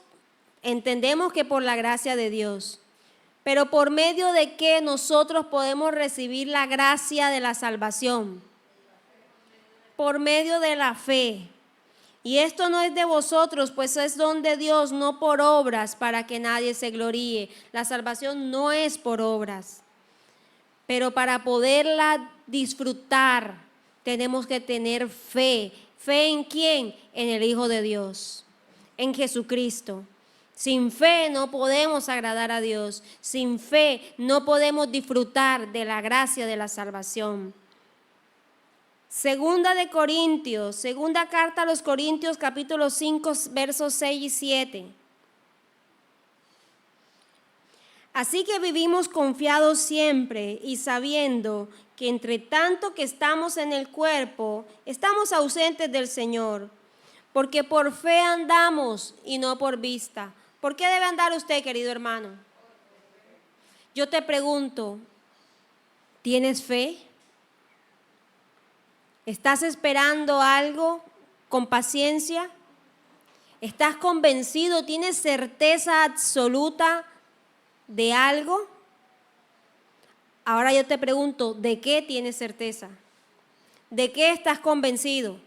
entendemos que por la gracia de Dios. Pero ¿por medio de qué nosotros podemos recibir la gracia de la salvación? Por medio de la fe. Y esto no es de vosotros, pues es don de Dios, no por obras, para que nadie se gloríe. La salvación no es por obras. Pero para poderla disfrutar, tenemos que tener fe. ¿Fe en quién? En el Hijo de Dios, en Jesucristo. Sin fe no podemos agradar a Dios. Sin fe no podemos disfrutar de la gracia de la salvación. Segunda carta a los Corintios, capítulo 5, versos 6 y 7. Así que vivimos confiados siempre y sabiendo que entre tanto que estamos en el cuerpo, estamos ausentes del Señor, porque por fe andamos y no por vista. ¿Por qué debe andar usted, querido hermano? Yo te pregunto, ¿tienes fe? ¿Estás esperando algo con paciencia? ¿Estás convencido? ¿Tienes certeza absoluta de algo? Ahora yo te pregunto, ¿de qué tienes certeza? ¿De qué estás convencido?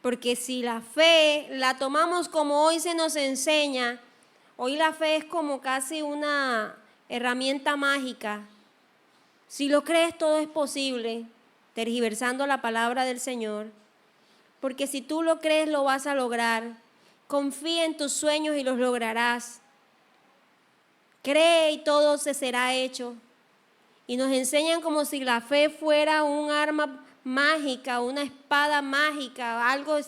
Porque si la fe la tomamos como hoy se nos enseña, hoy la fe es como casi una herramienta mágica. Si lo crees, todo es posible, tergiversando la palabra del Señor. Porque si tú lo crees, lo vas a lograr. Confía en tus sueños y los lograrás. Cree y todo se será hecho. Y nos enseñan como si la fe fuera un arma mágica, una espada mágica, algo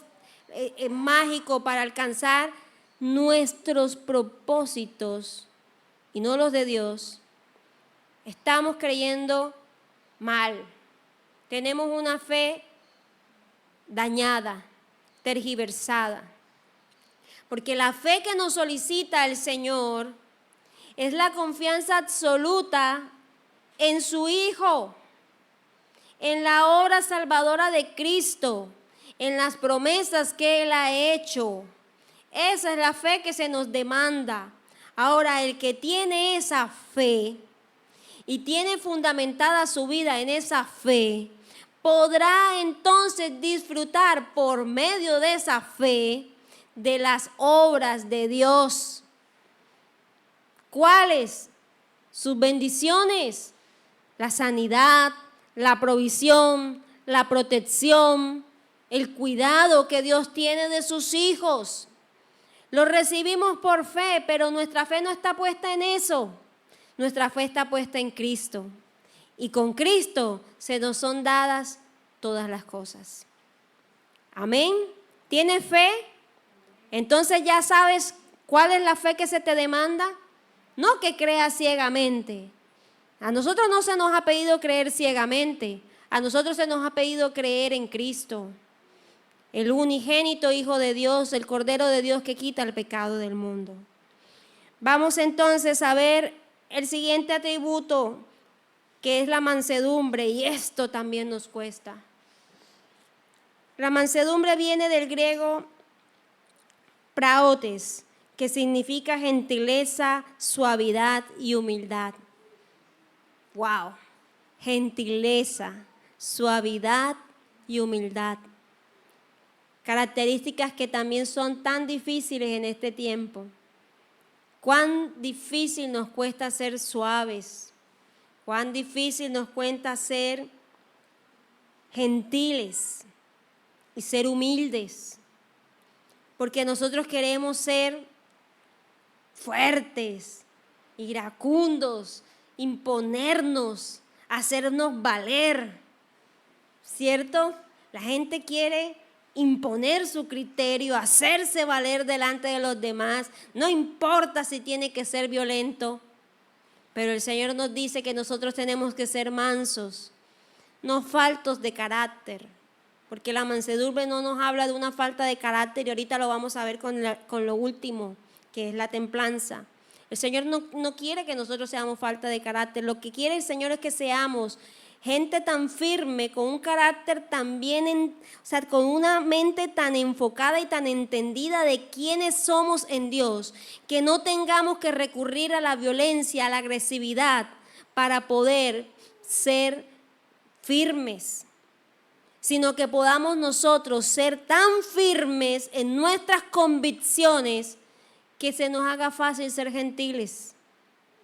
mágico para alcanzar nuestros propósitos y no los de Dios. Estamos creyendo mal. Tenemos una fe dañada, tergiversada. Porque la fe que nos solicita el Señor es la confianza absoluta en su Hijo, en la obra salvadora de Cristo, en las promesas que Él ha hecho. Esa es la fe que se nos demanda. Ahora, el que tiene esa fe y tiene fundamentada su vida en esa fe, podrá entonces disfrutar por medio de esa fe de las obras de Dios. ¿Cuáles? Sus bendiciones, la sanidad, la provisión, la protección, el cuidado que Dios tiene de sus hijos. Lo recibimos por fe, pero nuestra fe no está puesta en eso. Nuestra fe está puesta en Cristo. Y con Cristo se nos son dadas todas las cosas. Amén. ¿Tienes fe? Entonces ya sabes cuál es la fe que se te demanda. No que creas ciegamente. A nosotros no se nos ha pedido creer ciegamente. A nosotros se nos ha pedido creer en Cristo, el unigénito Hijo de Dios, el Cordero de Dios que quita el pecado del mundo. Vamos entonces a ver el siguiente atributo, que es la mansedumbre, y esto también nos cuesta. La mansedumbre viene del griego praotes, que significa gentileza, suavidad y humildad. ¡Wow! Gentileza, suavidad y humildad. Características que también son tan difíciles en este tiempo. Cuán difícil nos cuesta ser suaves, cuán difícil nos cuesta ser gentiles y ser humildes, porque nosotros queremos ser fuertes, iracundos, imponernos, hacernos valer, ¿cierto? La gente quiere imponer su criterio, hacerse valer delante de los demás, no importa si tiene que ser violento, pero el Señor nos dice que nosotros tenemos que ser mansos, no faltos de carácter, porque la mansedumbre no nos habla de una falta de carácter y ahorita lo vamos a ver con lo último, que es la templanza. El Señor no quiere que nosotros seamos falta de carácter. Lo que quiere el Señor es que seamos gente tan firme, con un carácter tan bien, o sea, con una mente tan enfocada y tan entendida de quiénes somos en Dios, que no tengamos que recurrir a la violencia, a la agresividad para poder ser firmes, sino que podamos nosotros ser tan firmes en nuestras convicciones que se nos haga fácil ser gentiles,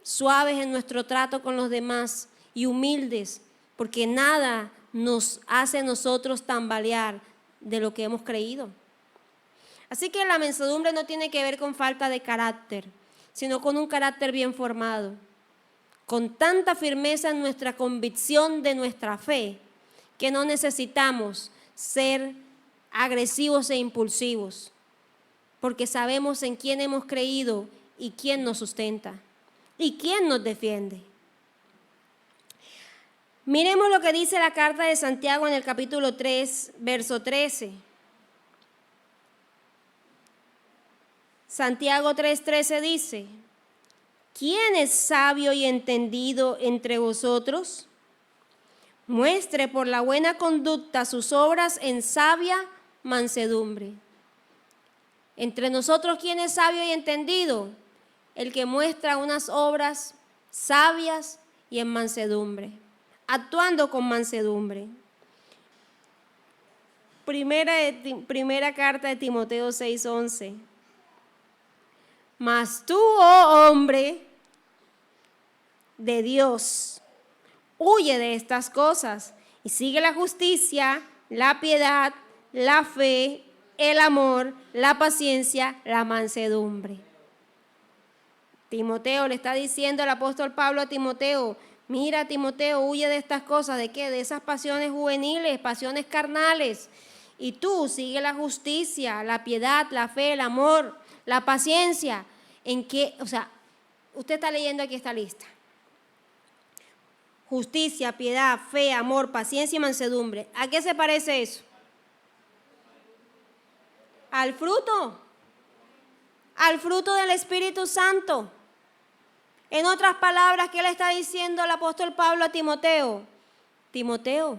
suaves en nuestro trato con los demás y humildes, porque nada nos hace a nosotros tambalear de lo que hemos creído. Así que la mansedumbre no tiene que ver con falta de carácter, sino con un carácter bien formado, con tanta firmeza en nuestra convicción de nuestra fe, que no necesitamos ser agresivos e impulsivos, porque sabemos en quién hemos creído y quién nos sustenta y quién nos defiende. Miremos lo que dice la carta de Santiago en el capítulo 3, verso 13. Santiago 3:13 dice: ¿quién es sabio y entendido entre vosotros? Muestre por la buena conducta sus obras en sabia mansedumbre. Entre nosotros, ¿quién es sabio y entendido? El que muestra unas obras sabias y en mansedumbre, actuando con mansedumbre. Primera carta de Timoteo 6:11. Mas tú, oh hombre de Dios, huye de estas cosas y sigue la justicia, la piedad, la fe, el amor, la paciencia, la mansedumbre. Timoteo le está diciendo el apóstol Pablo a Timoteo: mira, Timoteo, huye de estas cosas. ¿De qué? De esas pasiones juveniles, pasiones carnales. Y tú sigue la justicia, la piedad, la fe, el amor, la paciencia. ¿En qué? O sea, usted está leyendo aquí esta lista. Justicia, piedad, fe, amor, paciencia y mansedumbre. ¿A qué se parece eso? Al fruto del Espíritu Santo. En otras palabras, ¿qué le está diciendo el apóstol Pablo a Timoteo? Timoteo,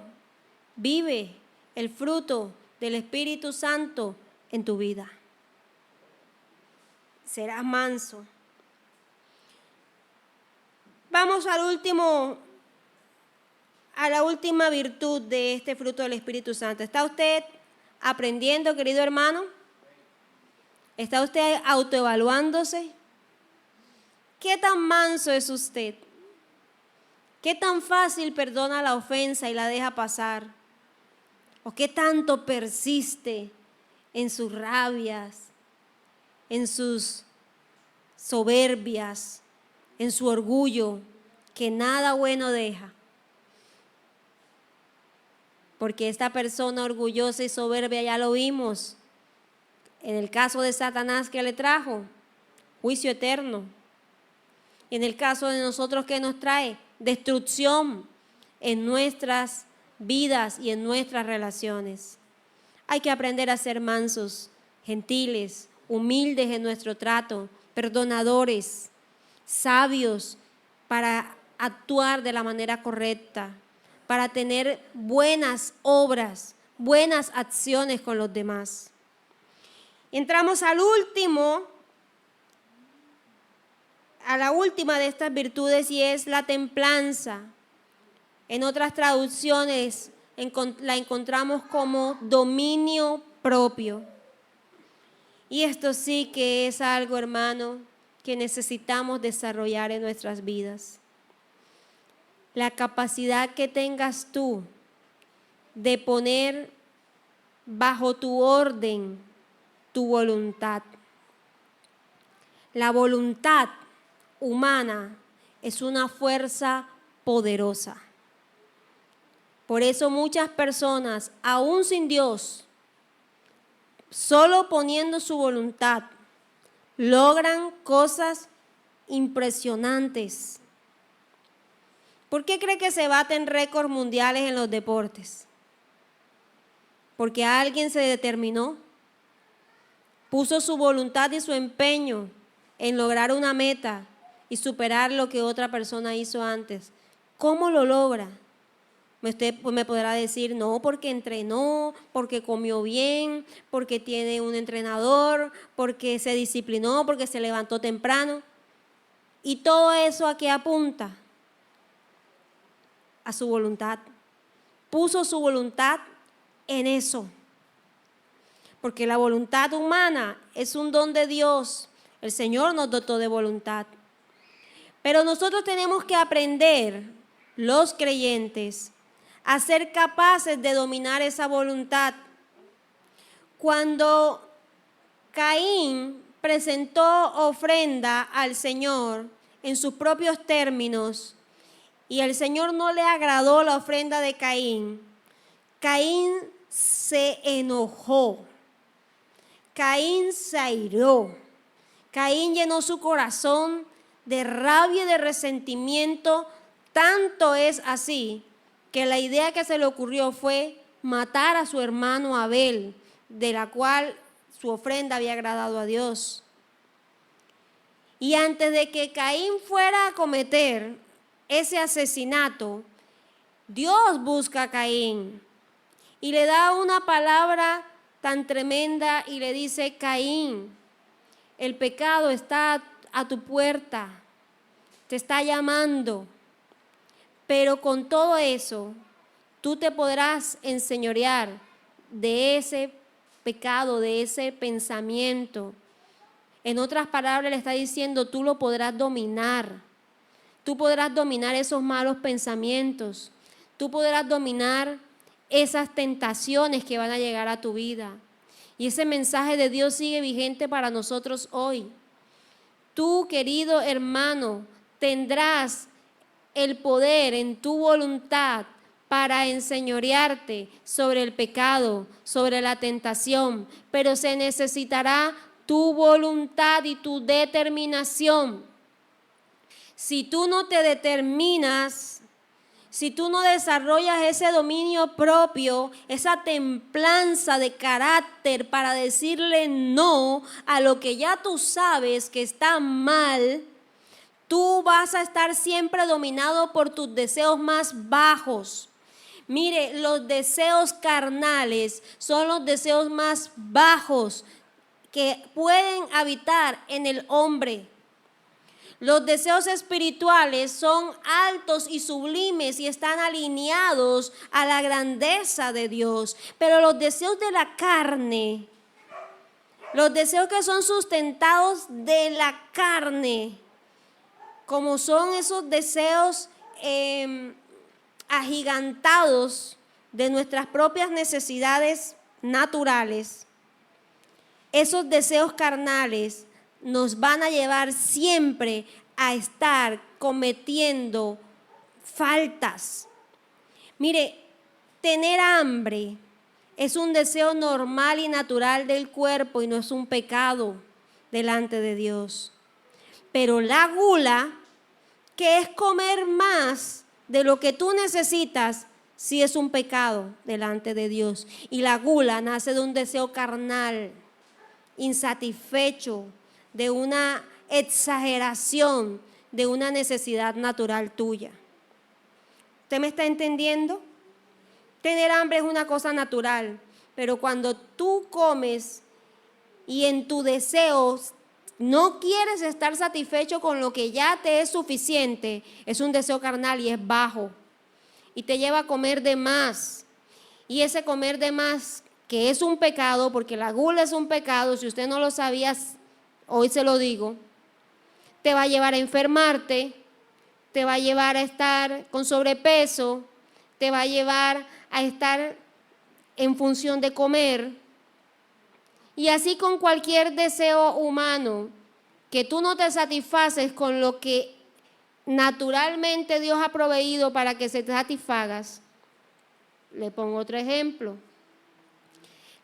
vive el fruto del Espíritu Santo en tu vida. Serás manso. Vamos a la última virtud de este fruto del Espíritu Santo. ¿Está usted aprendiendo, querido hermano? ¿Está usted autoevaluándose? ¿Qué tan manso es usted? ¿Qué tan fácil perdona la ofensa y la deja pasar? ¿O qué tanto persiste en sus rabias, en sus soberbias, en su orgullo, que nada bueno deja? Porque esta persona orgullosa y soberbia, ya lo vimos, en el caso de Satanás, que le trajo juicio eterno. Y en el caso de nosotros, que nos trae destrucción en nuestras vidas y en nuestras relaciones. Hay que aprender a ser mansos, gentiles, humildes en nuestro trato, perdonadores, sabios para actuar de la manera correcta, para tener buenas obras, buenas acciones con los demás. Entramos a la última de estas virtudes, y es la templanza. En otras traducciones la encontramos como dominio propio. Y esto sí que es algo, hermano, que necesitamos desarrollar en nuestras vidas. La capacidad que tengas tú de poner bajo tu orden tu voluntad. La voluntad humana es una fuerza poderosa. Por eso muchas personas, aún sin Dios, solo poniendo su voluntad, logran cosas impresionantes. ¿Por qué cree que se baten récords mundiales en los deportes? Porque alguien se determinó, puso su voluntad y su empeño en lograr una meta y superar lo que otra persona hizo antes. ¿Cómo lo logra? Usted me podrá decir, no, porque entrenó, porque comió bien, porque tiene un entrenador, porque se disciplinó, porque se levantó temprano. ¿Y todo eso a qué apunta? A su voluntad. Puso su voluntad en eso. Porque la voluntad humana es un don de Dios. El Señor nos dotó de voluntad. Pero nosotros tenemos que aprender, los creyentes, a ser capaces de dominar esa voluntad. Cuando Caín presentó ofrenda al Señor en sus propios términos y el Señor no le agradó la ofrenda de Caín, Caín se enojó, Caín se airó, Caín llenó su corazón de rabia y de resentimiento. Tanto es así que la idea que se le ocurrió fue matar a su hermano Abel, de la cual su ofrenda había agradado a Dios. Y antes de que Caín fuera a cometer ese asesinato, Dios busca a Caín y le da una palabra tan tremenda y le dice: Caín, el pecado está a tu puerta, te está llamando. Pero con todo eso, tú te podrás enseñorear de ese pecado, de ese pensamiento. En otras palabras, le está diciendo, tú lo podrás dominar. Tú podrás dominar esos malos pensamientos. Tú podrás dominar esas tentaciones que van a llegar a tu vida. Y ese mensaje de Dios sigue vigente para nosotros hoy. Tú, querido hermano, tendrás el poder en tu voluntad para enseñorearte sobre el pecado, sobre la tentación, pero se necesitará tu voluntad y tu determinación. Si tú no te determinas, si tú no desarrollas ese dominio propio, esa templanza de carácter para decirle no a lo que ya tú sabes que está mal, tú vas a estar siempre dominado por tus deseos más bajos. Mire, los deseos carnales son los deseos más bajos que pueden habitar en el hombre. Los deseos espirituales son altos y sublimes y están alineados a la grandeza de Dios. Pero los deseos de la carne, los deseos que son sustentados de la carne, como son esos deseos agigantados de nuestras propias necesidades naturales, esos deseos carnales nos van a llevar siempre a estar cometiendo faltas. Mire, tener hambre es un deseo normal y natural del cuerpo y no es un pecado delante de Dios. Pero la gula, que es comer más de lo que tú necesitas, sí es un pecado delante de Dios. Y la gula nace de un deseo carnal, insatisfecho, de una exageración, de una necesidad natural tuya. ¿Usted me está entendiendo? Tener hambre es una cosa natural, pero cuando tú comes y en tu deseo no quieres estar satisfecho con lo que ya te es suficiente, es un deseo carnal y es bajo. Y te lleva a comer de más. Y ese comer de más, que es un pecado, porque la gula es un pecado, si usted no lo sabía, hoy se lo digo, te va a llevar a enfermarte, te va a llevar a estar con sobrepeso, te va a llevar a estar en función de comer. Y así con cualquier deseo humano, que tú no te satisfaces con lo que naturalmente Dios ha proveído para que se te satisfagas. Le pongo otro ejemplo.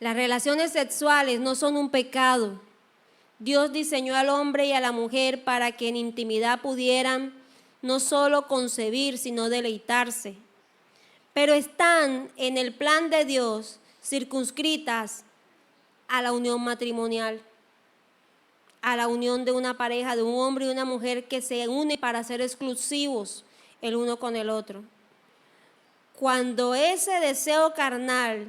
Las relaciones sexuales no son un pecado. Dios diseñó al hombre y a la mujer para que en intimidad pudieran no solo concebir, sino deleitarse. Pero están en el plan de Dios circunscritas a la unión matrimonial. a la unión de una pareja, de un hombre y una mujer que se une para ser exclusivos el uno con el otro. Cuando ese deseo carnal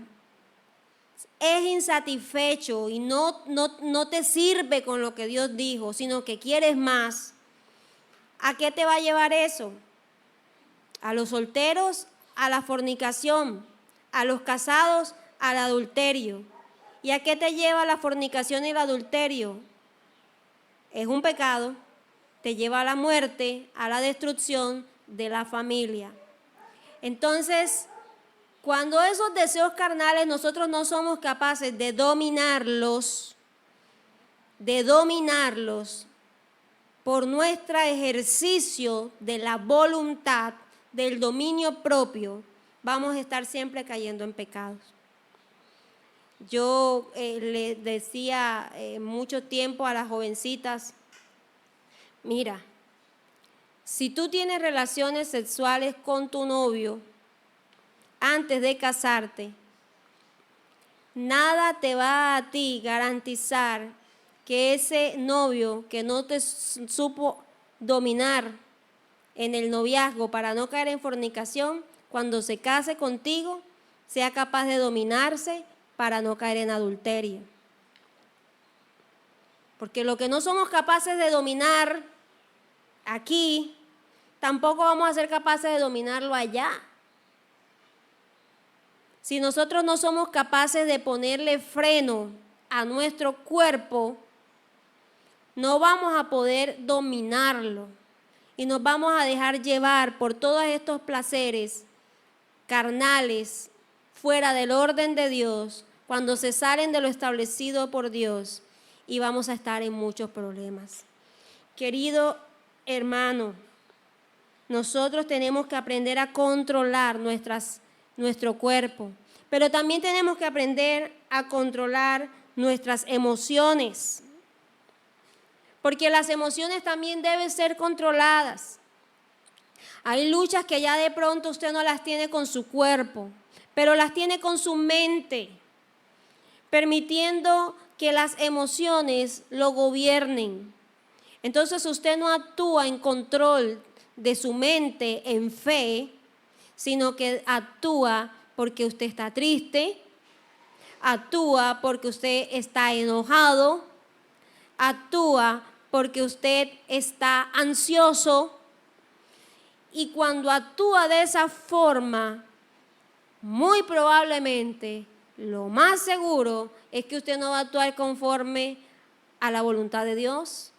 es insatisfecho y no te sirve con lo que Dios dijo, sino que quieres más, ¿a qué te va a llevar eso? A los solteros, a la fornicación, a los casados, al adulterio. ¿Y a qué te lleva la fornicación y el adulterio? Es un pecado, te lleva a la muerte, a la destrucción de la familia. Entonces, cuando esos deseos carnales nosotros no somos capaces de dominarlos por nuestro ejercicio de la voluntad, del dominio propio, vamos a estar siempre cayendo en pecados. Yo le decía mucho tiempo a las jovencitas, mira, si tú tienes relaciones sexuales con tu novio antes de casarte, nada te va a ti garantizar que ese novio que no te supo dominar en el noviazgo para no caer en fornicación, cuando se case contigo, sea capaz de dominarse para no caer en adulterio. Porque lo que no somos capaces de dominar aquí, tampoco vamos a ser capaces de dominarlo allá. Si nosotros no somos capaces de ponerle freno a nuestro cuerpo, no vamos a poder dominarlo y nos vamos a dejar llevar por todos estos placeres carnales fuera del orden de Dios, cuando se salen de lo establecido por Dios, y vamos a estar en muchos problemas. Querido hermano, nosotros tenemos que aprender a controlar nuestro cuerpo, pero también tenemos que aprender a controlar nuestras emociones, porque las emociones también deben ser controladas. Hay luchas que ya de pronto usted no las tiene con su cuerpo, pero las tiene con su mente, permitiendo que las emociones lo gobiernen. Entonces usted no actúa en control de su mente en fe, sino que actúa porque usted está triste, actúa porque usted está enojado, actúa porque usted está ansioso, y cuando actúa de esa forma, muy probablemente, lo más seguro es que usted no va a actuar conforme a la voluntad de Dios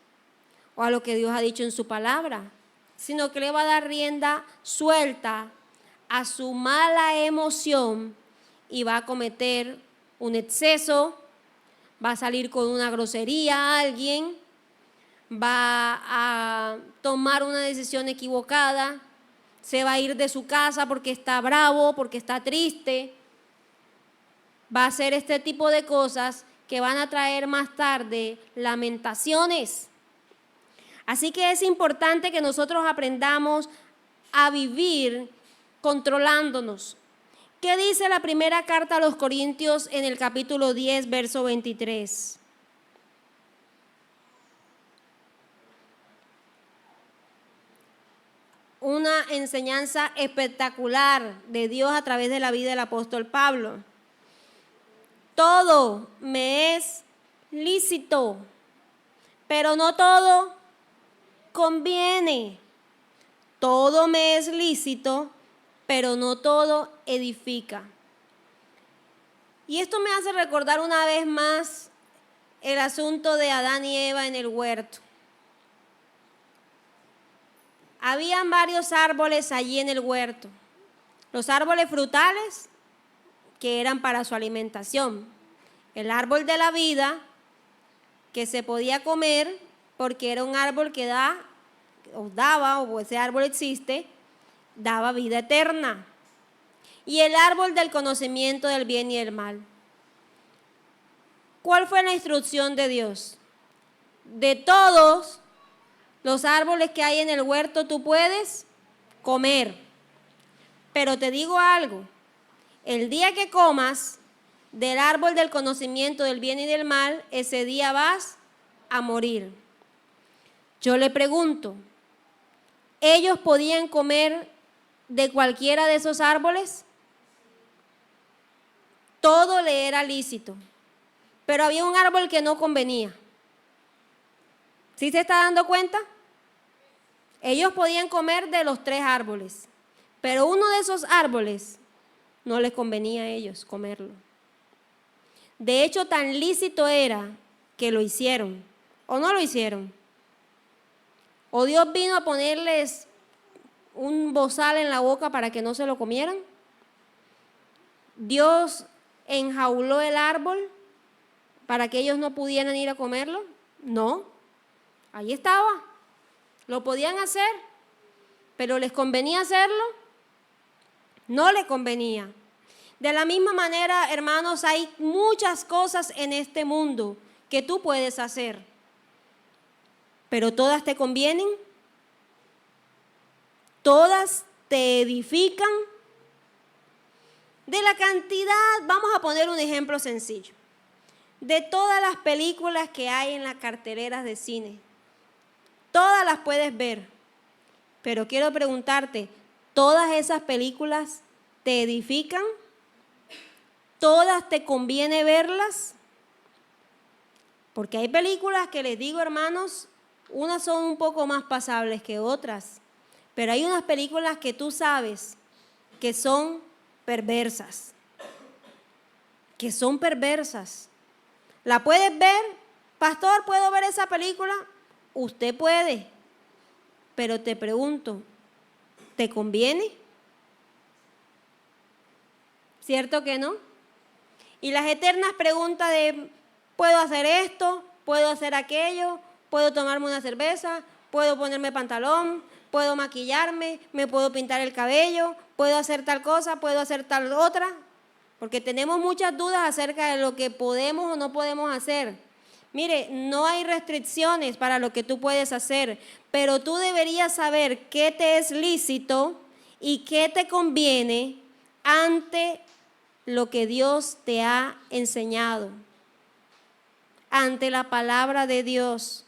o a lo que Dios ha dicho en su palabra, sino que le va a dar rienda suelta a su mala emoción y va a cometer un exceso, va a salir con una grosería a alguien, va a tomar una decisión equivocada, se va a ir de su casa porque está bravo, porque está triste, va a hacer este tipo de cosas que van a traer más tarde lamentaciones. Así que es importante que nosotros aprendamos a vivir controlándonos. ¿Qué dice la primera carta a los Corintios en el capítulo 10, verso 23? Una enseñanza espectacular de Dios a través de la vida del apóstol Pablo. Todo me es lícito, pero no todo conviene. Todo me es lícito, pero no todo edifica. Y esto me hace recordar una vez más el asunto de Adán y Eva en el huerto. Habían varios árboles allí en el huerto. Los árboles frutales, que eran para su alimentación. El árbol de la vida, que se podía comer porque era un árbol que daba, o ese árbol existe, daba vida eterna. Y el árbol del conocimiento del bien y el mal. ¿Cuál fue la instrucción de Dios? De todos los árboles que hay en el huerto tú puedes comer. Pero te digo algo, el día que comas del árbol del conocimiento del bien y del mal, ese día vas a morir. Yo le pregunto, ¿ellos podían comer de cualquiera de esos árboles? Todo le era lícito, pero había un árbol que no convenía. ¿Sí se está dando cuenta? Ellos podían comer de los 3 árboles, pero uno de esos árboles no les convenía a ellos comerlo. De hecho, tan lícito era que lo hicieron, ¿o no lo hicieron? ¿O Dios vino a ponerles un bozal en la boca para que no se lo comieran? ¿Dios enjauló el árbol para que ellos no pudieran ir a comerlo? No, ahí estaba. Lo podían hacer, pero ¿les convenía hacerlo? No les convenía. De la misma manera, hermanos, hay muchas cosas en este mundo que tú puedes hacer, pero ¿todas te convienen? ¿Todas te edifican? De la cantidad, vamos a poner un ejemplo sencillo. De todas las películas que hay en las carteleras de cine, todas las puedes ver, pero quiero preguntarte, ¿todas esas películas te edifican? ¿Todas te conviene verlas? Porque hay películas que les digo, hermanos, unas son un poco más pasables que otras, pero hay unas películas que tú sabes que son perversas, ¿La puedes ver? Pastor, ¿puedo ver esa película? Usted puede, pero te pregunto, ¿te conviene? ¿Cierto que no? Y las eternas preguntas de, ¿puedo hacer esto? ¿Puedo hacer aquello? ¿Puedo tomarme una cerveza? ¿Puedo ponerme pantalón? ¿Puedo maquillarme? ¿Me puedo pintar el cabello? ¿Puedo hacer tal cosa? ¿Puedo hacer tal otra? Porque tenemos muchas dudas acerca de lo que podemos o no podemos hacer. Mire, no hay restricciones para lo que tú puedes hacer, pero tú deberías saber qué te es lícito y qué te conviene ante lo que Dios te ha enseñado, ante la palabra de Dios,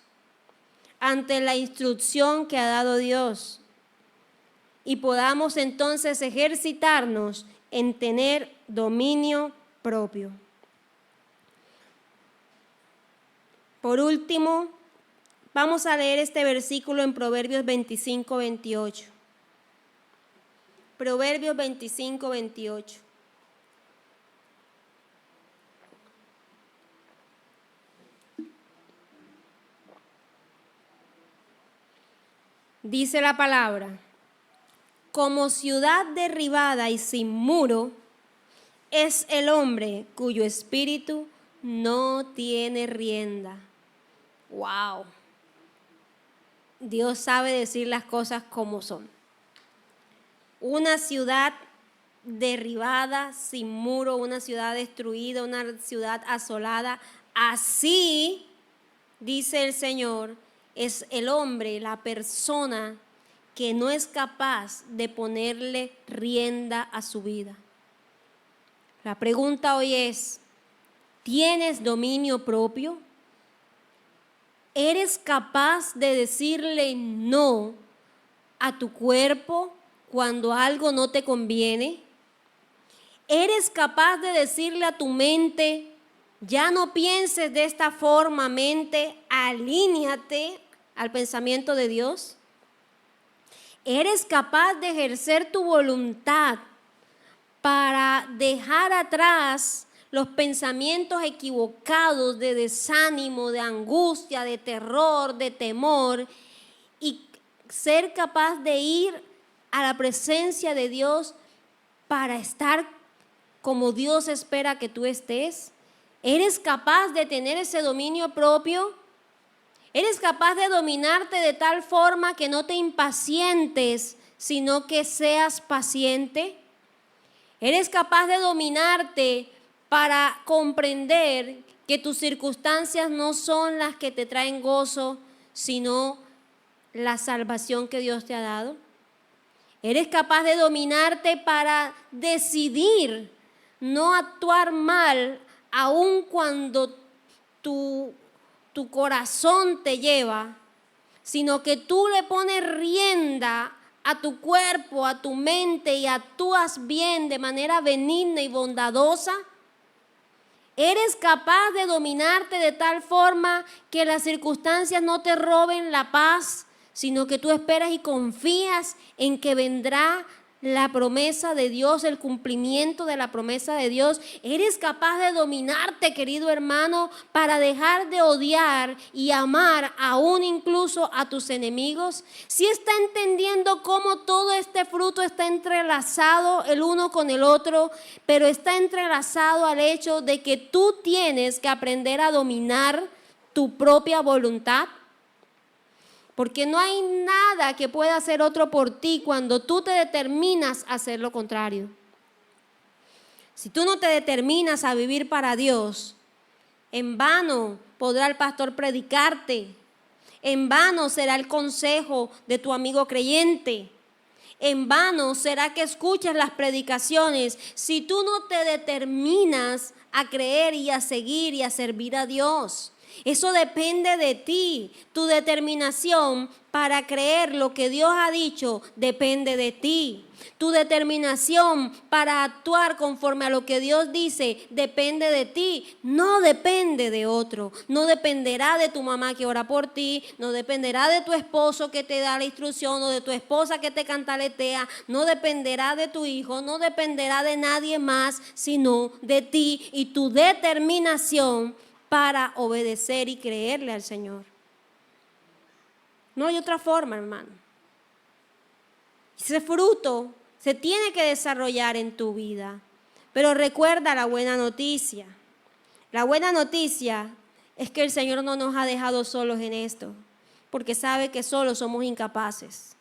ante la instrucción que ha dado Dios, y podamos entonces ejercitarnos en tener dominio propio. Por último, vamos a leer este versículo en Proverbios 25, 28. Proverbios 25, 28. Dice la palabra, como ciudad derribada y sin muro es el hombre cuyo espíritu no tiene rienda. ¡Wow! Dios sabe decir las cosas como son. Una ciudad derribada, sin muro, una ciudad destruida, una ciudad asolada. Así, dice el Señor, es el hombre, la persona que no es capaz de ponerle rienda a su vida. La pregunta hoy es, ¿tienes dominio propio? ¿Eres capaz de decirle no a tu cuerpo cuando algo no te conviene? ¿Eres capaz de decirle a tu mente, ya no pienses de esta forma, mente, alíñate al pensamiento de Dios? ¿Eres capaz de ejercer tu voluntad para dejar atrás los pensamientos equivocados de desánimo, de angustia, de terror, de temor, y ser capaz de ir a la presencia de Dios para estar como Dios espera que tú estés? ¿Eres capaz de tener ese dominio propio? ¿Eres capaz de dominarte de tal forma que no te impacientes, sino que seas paciente? ¿Eres capaz de dominarte para comprender que tus circunstancias no son las que te traen gozo, sino la salvación que Dios te ha dado? ¿Eres capaz de dominarte para decidir no actuar mal, aun cuando tu tu corazón te lleva, sino que tú le pones rienda a tu cuerpo, a tu mente y actúas bien de manera benigna y bondadosa, eres capaz de dominarte de tal forma que las circunstancias no te roben la paz, sino que tú esperas y confías en que vendrá la promesa de Dios, el cumplimiento de la promesa de Dios. Eres capaz de dominarte, querido hermano, para dejar de odiar y amar aún incluso a tus enemigos. Si está entendiendo cómo todo este fruto está entrelazado el uno con el otro, pero está entrelazado al hecho de que tú tienes que aprender a dominar tu propia voluntad. Porque no hay nada que pueda hacer otro por ti cuando tú te determinas a hacer lo contrario. Si tú no te determinas a vivir para Dios, en vano podrá el pastor predicarte, en vano será el consejo de tu amigo creyente, en vano será que escuches las predicaciones si tú no te determinas a creer y a seguir y a servir a Dios. Eso depende de ti. Tu determinación para creer lo que Dios ha dicho depende de ti. Tu determinación para actuar conforme a lo que Dios dice depende de ti, no depende de otro. No dependerá de tu mamá que ora por ti, no dependerá de tu esposo que te da la instrucción o de tu esposa que te cantaletea, no dependerá de tu hijo, no dependerá de nadie más, sino de ti y tu determinación para obedecer y creerle al Señor. No hay otra forma, hermano. Ese fruto se tiene que desarrollar en tu vida. Pero recuerda la buena noticia. La buena noticia es que el Señor no nos ha dejado solos en esto, porque sabe que solos somos incapaces.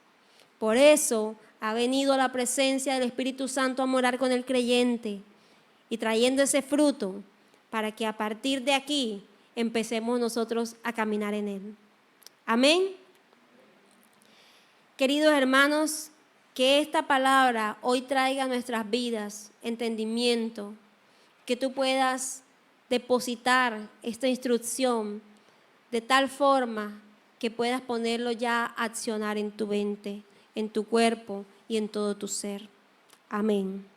Por eso ha venido la presencia del Espíritu Santo a morar con el creyente y trayendo ese fruto para que a partir de aquí empecemos nosotros a caminar en Él. Amén. Queridos hermanos, que esta palabra hoy traiga a nuestras vidas entendimiento, que tú puedas depositar esta instrucción de tal forma que puedas ponerlo ya a accionar en tu mente, en tu cuerpo y en todo tu ser. Amén.